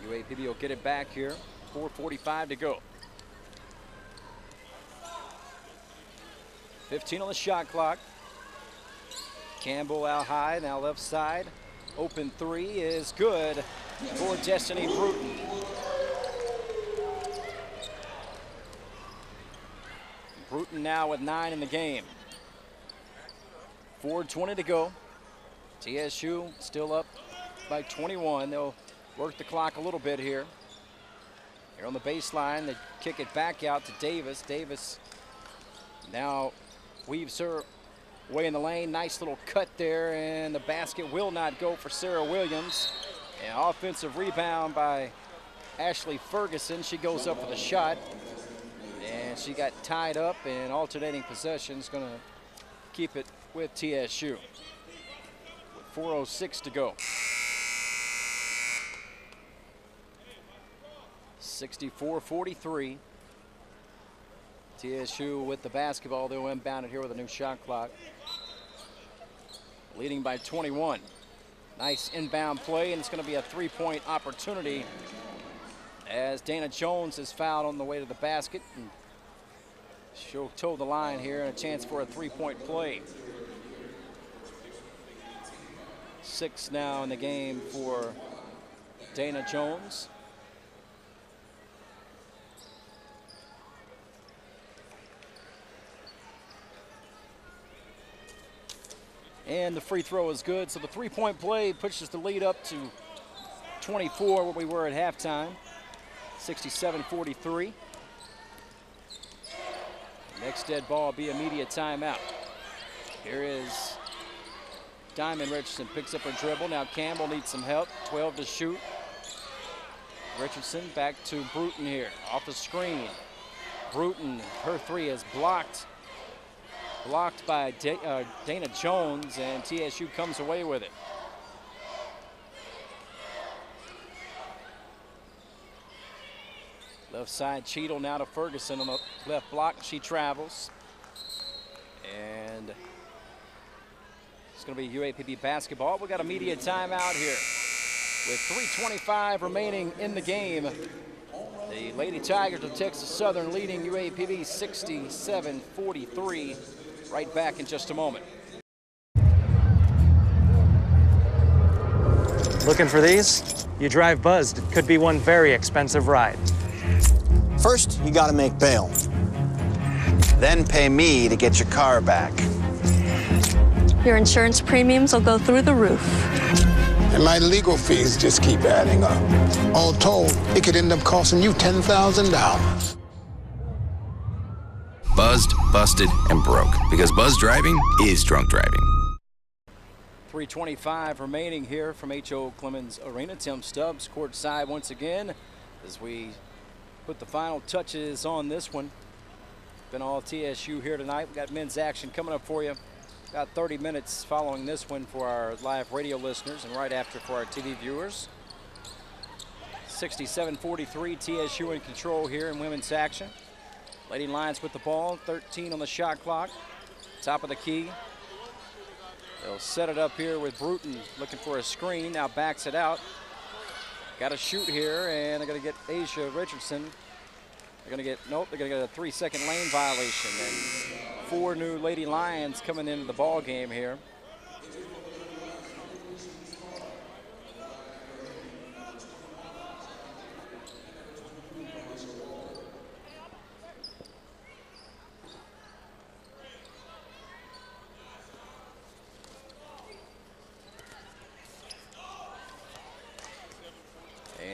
UAPB will get it back here. 4:45 to go. 15 on the shot clock. Campbell out high, now left side. Open three is good for Destiny Bruton. Bruton now with 9 in the game. 4:20 to go. TSU still up by 21. They'll work the clock a little bit here. Here on the baseline, they kick it back out to Davis. Davis now weaves her way in the lane. Nice little cut there, and the basket will not go for Sarah Williams. An offensive rebound by Ashley Ferguson. She goes up with a shot, and she got tied up, and alternating possessions going to keep it with TSU. With 4:06 to go. 64-43. TSU with the basketball. They'll inbound it here with a new shot clock. Leading by 21. Nice inbound play, and it's going to be a three-point opportunity as Dana Jones is fouled on the way to the basket. And she'll toe the line here, and a chance for a three-point play. 6 now in the game for Dana Jones. And the free throw is good, so the three-point play pushes the lead up to 24, where we were at halftime. 67-43. Next dead ball will be immediate timeout. Here is Diamond Richardson, picks up her dribble. Now Campbell needs some help, 12 to shoot. Richardson back to Bruton here, off the screen. Bruton, her three is blocked by Dana Jones, and TSU comes away with it. Left side, Cheadle now to Ferguson on the left block. She travels, and it's going to be UAPB basketball. We got a media timeout here with 3:25 remaining in the game. The Lady Tigers of Texas Southern leading UAPB 67-43. Right back in just a moment. Looking for these? You drive buzzed. It could be one very expensive ride. First, you gotta make bail. Then pay me to get your car back. Your insurance premiums will go through the roof. And my legal fees just keep adding up. All told, it could end up costing you $10,000. Buzzed, busted, and broke. Because buzz driving is drunk driving. 3:25 remaining here from H.O. Clemens Arena. Tim Stubbs courtside once again as we put the final touches on this one. Been all TSU here tonight. We got men's action coming up for you. About 30 minutes following this one for our live radio listeners, and right after for our TV viewers. 67-43, TSU in control here in women's action. Lady Lions with the ball, 13 on the shot clock. Top of the key. They'll set it up here with Bruton looking for a screen. Now backs it out. Got to shoot here, and they're going to get Asia Richardson. They're going to get, nope, they're going to get a 3-second lane violation. And 4 new Lady Lions coming into the ball game here.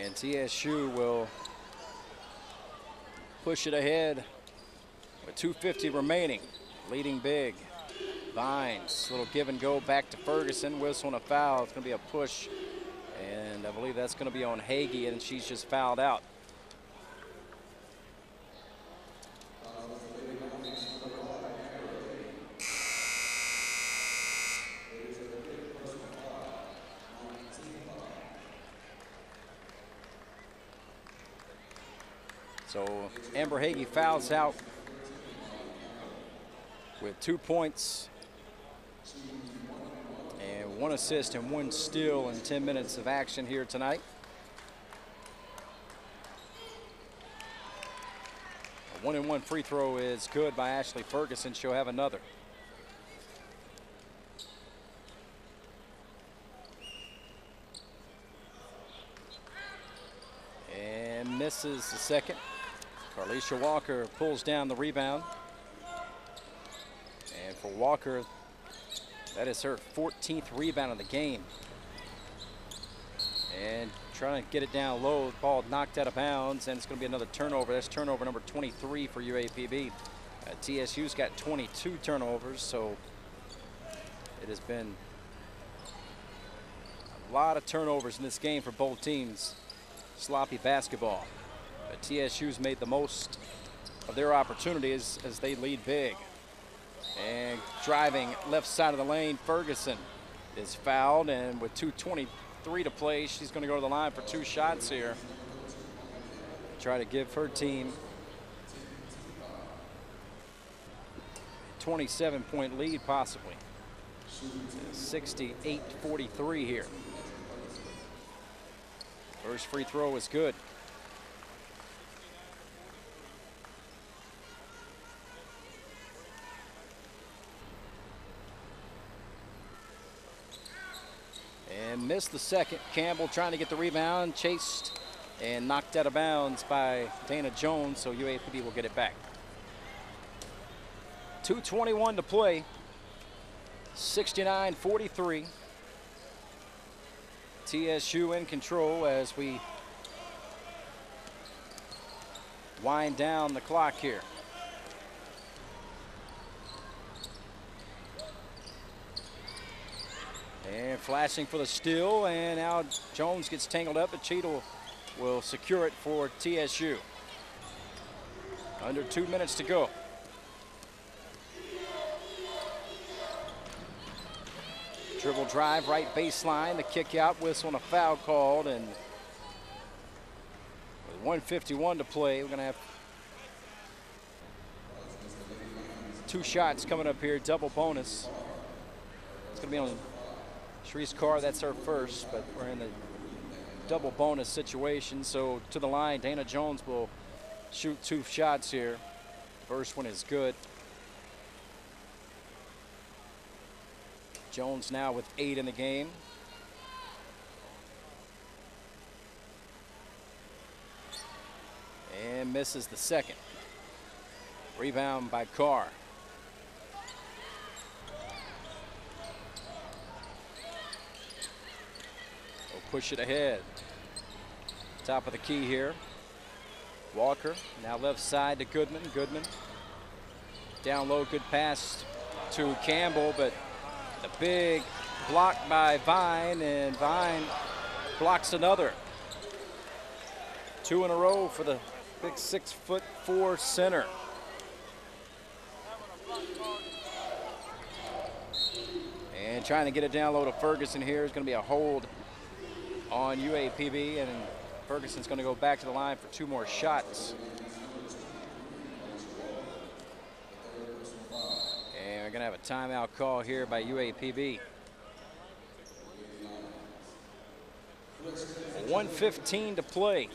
And TSU will push it ahead with 2:50 remaining, leading big. Vines, little give and go back to Ferguson, whistle and a foul. It's going to be a push, and I believe that's going to be on Hagee, and she's just fouled out. So Amber Hagee fouls out with 2 points and 1 assist and 1 steal in 10 minutes of action here tonight. A 1-and-1 free throw is good by Ashley Ferguson. She'll have another. And misses the second. Carlisha Walker pulls down the rebound. And for Walker, that is her 14th rebound of the game. And trying to get it down low, the ball knocked out of bounds, and it's going to be another turnover. That's turnover number 23 for UAPB. TSU's got 22 turnovers, so it has been a lot of turnovers in this game for both teams. Sloppy basketball. But TSU's made the most of their opportunities as they lead big. And driving left side of the lane, Ferguson is fouled, and with 2:23 to play, she's going to go to the line for 2 shots here. Try to give her team a 27-point lead, possibly. 68-43 here. First free throw is good. And missed the second. Campbell trying to get the rebound, chased and knocked out of bounds by Dana Jones, so UAPB will get it back. 2:21 to play. 69-43. TSU in control as we wind down the clock here. And flashing for the steal, and now Jones gets tangled up, but Cheadle will secure it for TSU. Under 2 minutes to go. Dribble drive, right baseline, the kick out, whistle and a foul called, and with 1:51 to play, we're gonna have 2 shots coming up here, double bonus. It's gonna be on Sharice Carr, that's her first, but we're in the double bonus situation. So to the line, Dana Jones will shoot 2 shots here. First one is good. Jones now with 8 in the game. And misses the second. Rebound by Carr. They'll push it ahead. Top of the key here. Walker now left side to Goodman. Goodman down low, good pass to Campbell, but the big block by Vine, and Vine blocks another. 2 in a row for the big 6'4" center. And trying to get it down low to Ferguson here is going to be a hold on UAPB, and Ferguson's going to go back to the line for 2 more shots. going to have a timeout call here by UAPB. 1:15 to play.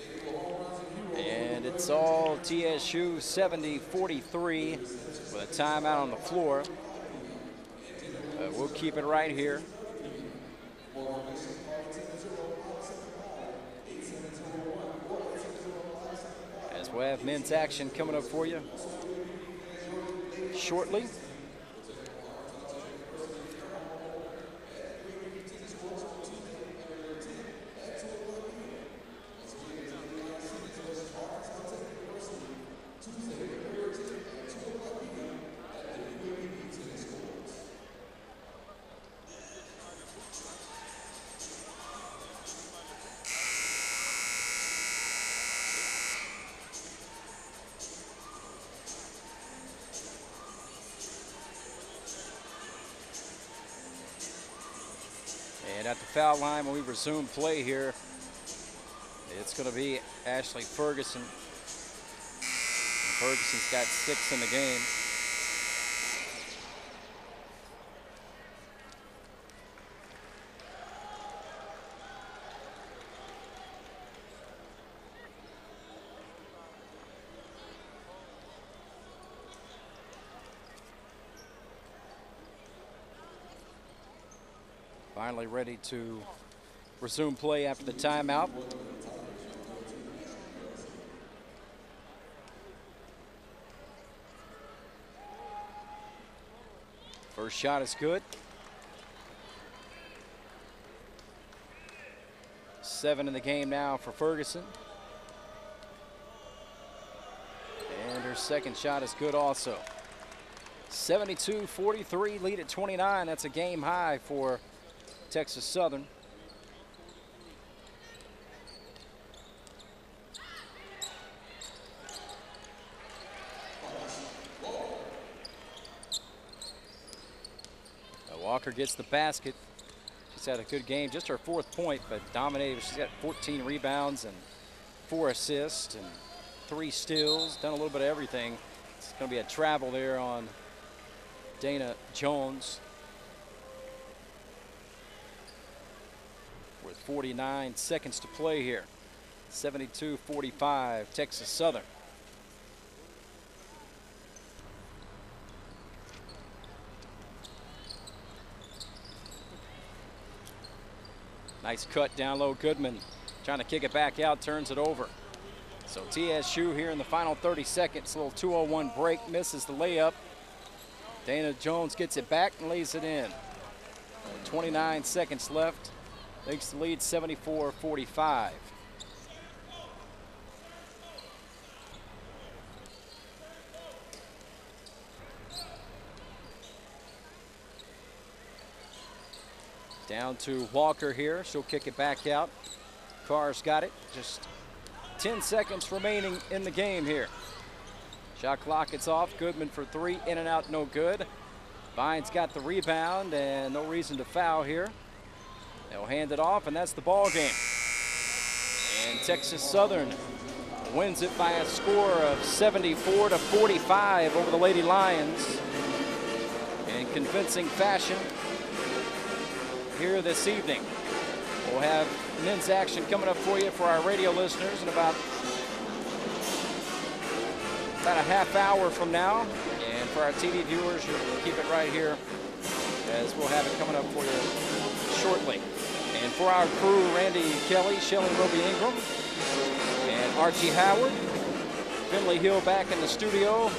And it's all TSU 70-43 with a timeout on the floor. We'll keep it right here. As we'll have men's action coming up for you shortly. And at the foul line, when we resume play here, it's going to be Ashley Ferguson. Ferguson's got 6 in the game. Finally ready to resume play after the timeout. First shot is good. 7 in the game now for Ferguson. And her second shot is good also. 72-43, lead at 29. That's a game high for Texas Southern. Walker gets the basket. She's had a good game, just her 4th point, but dominated. She's got 14 rebounds and 4 assists and 3 steals, done a little bit of everything. It's going to be a travel there on Dana Jones. With 49 seconds to play here. 72-45, Texas Southern. Nice cut down low. Goodman trying to kick it back out, turns it over. So TSU here in the final 30 seconds. A little 2:01 break, misses the layup. Dana Jones gets it back and lays it in. 29 seconds left. Makes the lead 74-45. Down to Walker here. She'll kick it back out. Carr's got it. Just 10 seconds remaining in the game here. Shot clock is off. Goodman for 3. In and out, no good. Vines got the rebound and no reason to foul here. They'll hand it off, and that's the ball game. And Texas Southern wins it by a score of 74-45 over the Lady Lions in convincing fashion here this evening. We'll have men's action coming up for you for our radio listeners in about a half hour from now. And for our TV viewers, you'll keep it right here as we'll have it coming up for you shortly. And for our crew, Randy Kelley, Shelly Roby Ingram, and Archie Howard, Finley Hill back in the studio,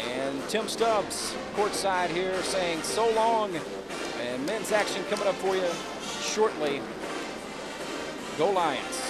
and Tim Stubbs courtside here saying so long. And men's action coming up for you shortly. Go Lions.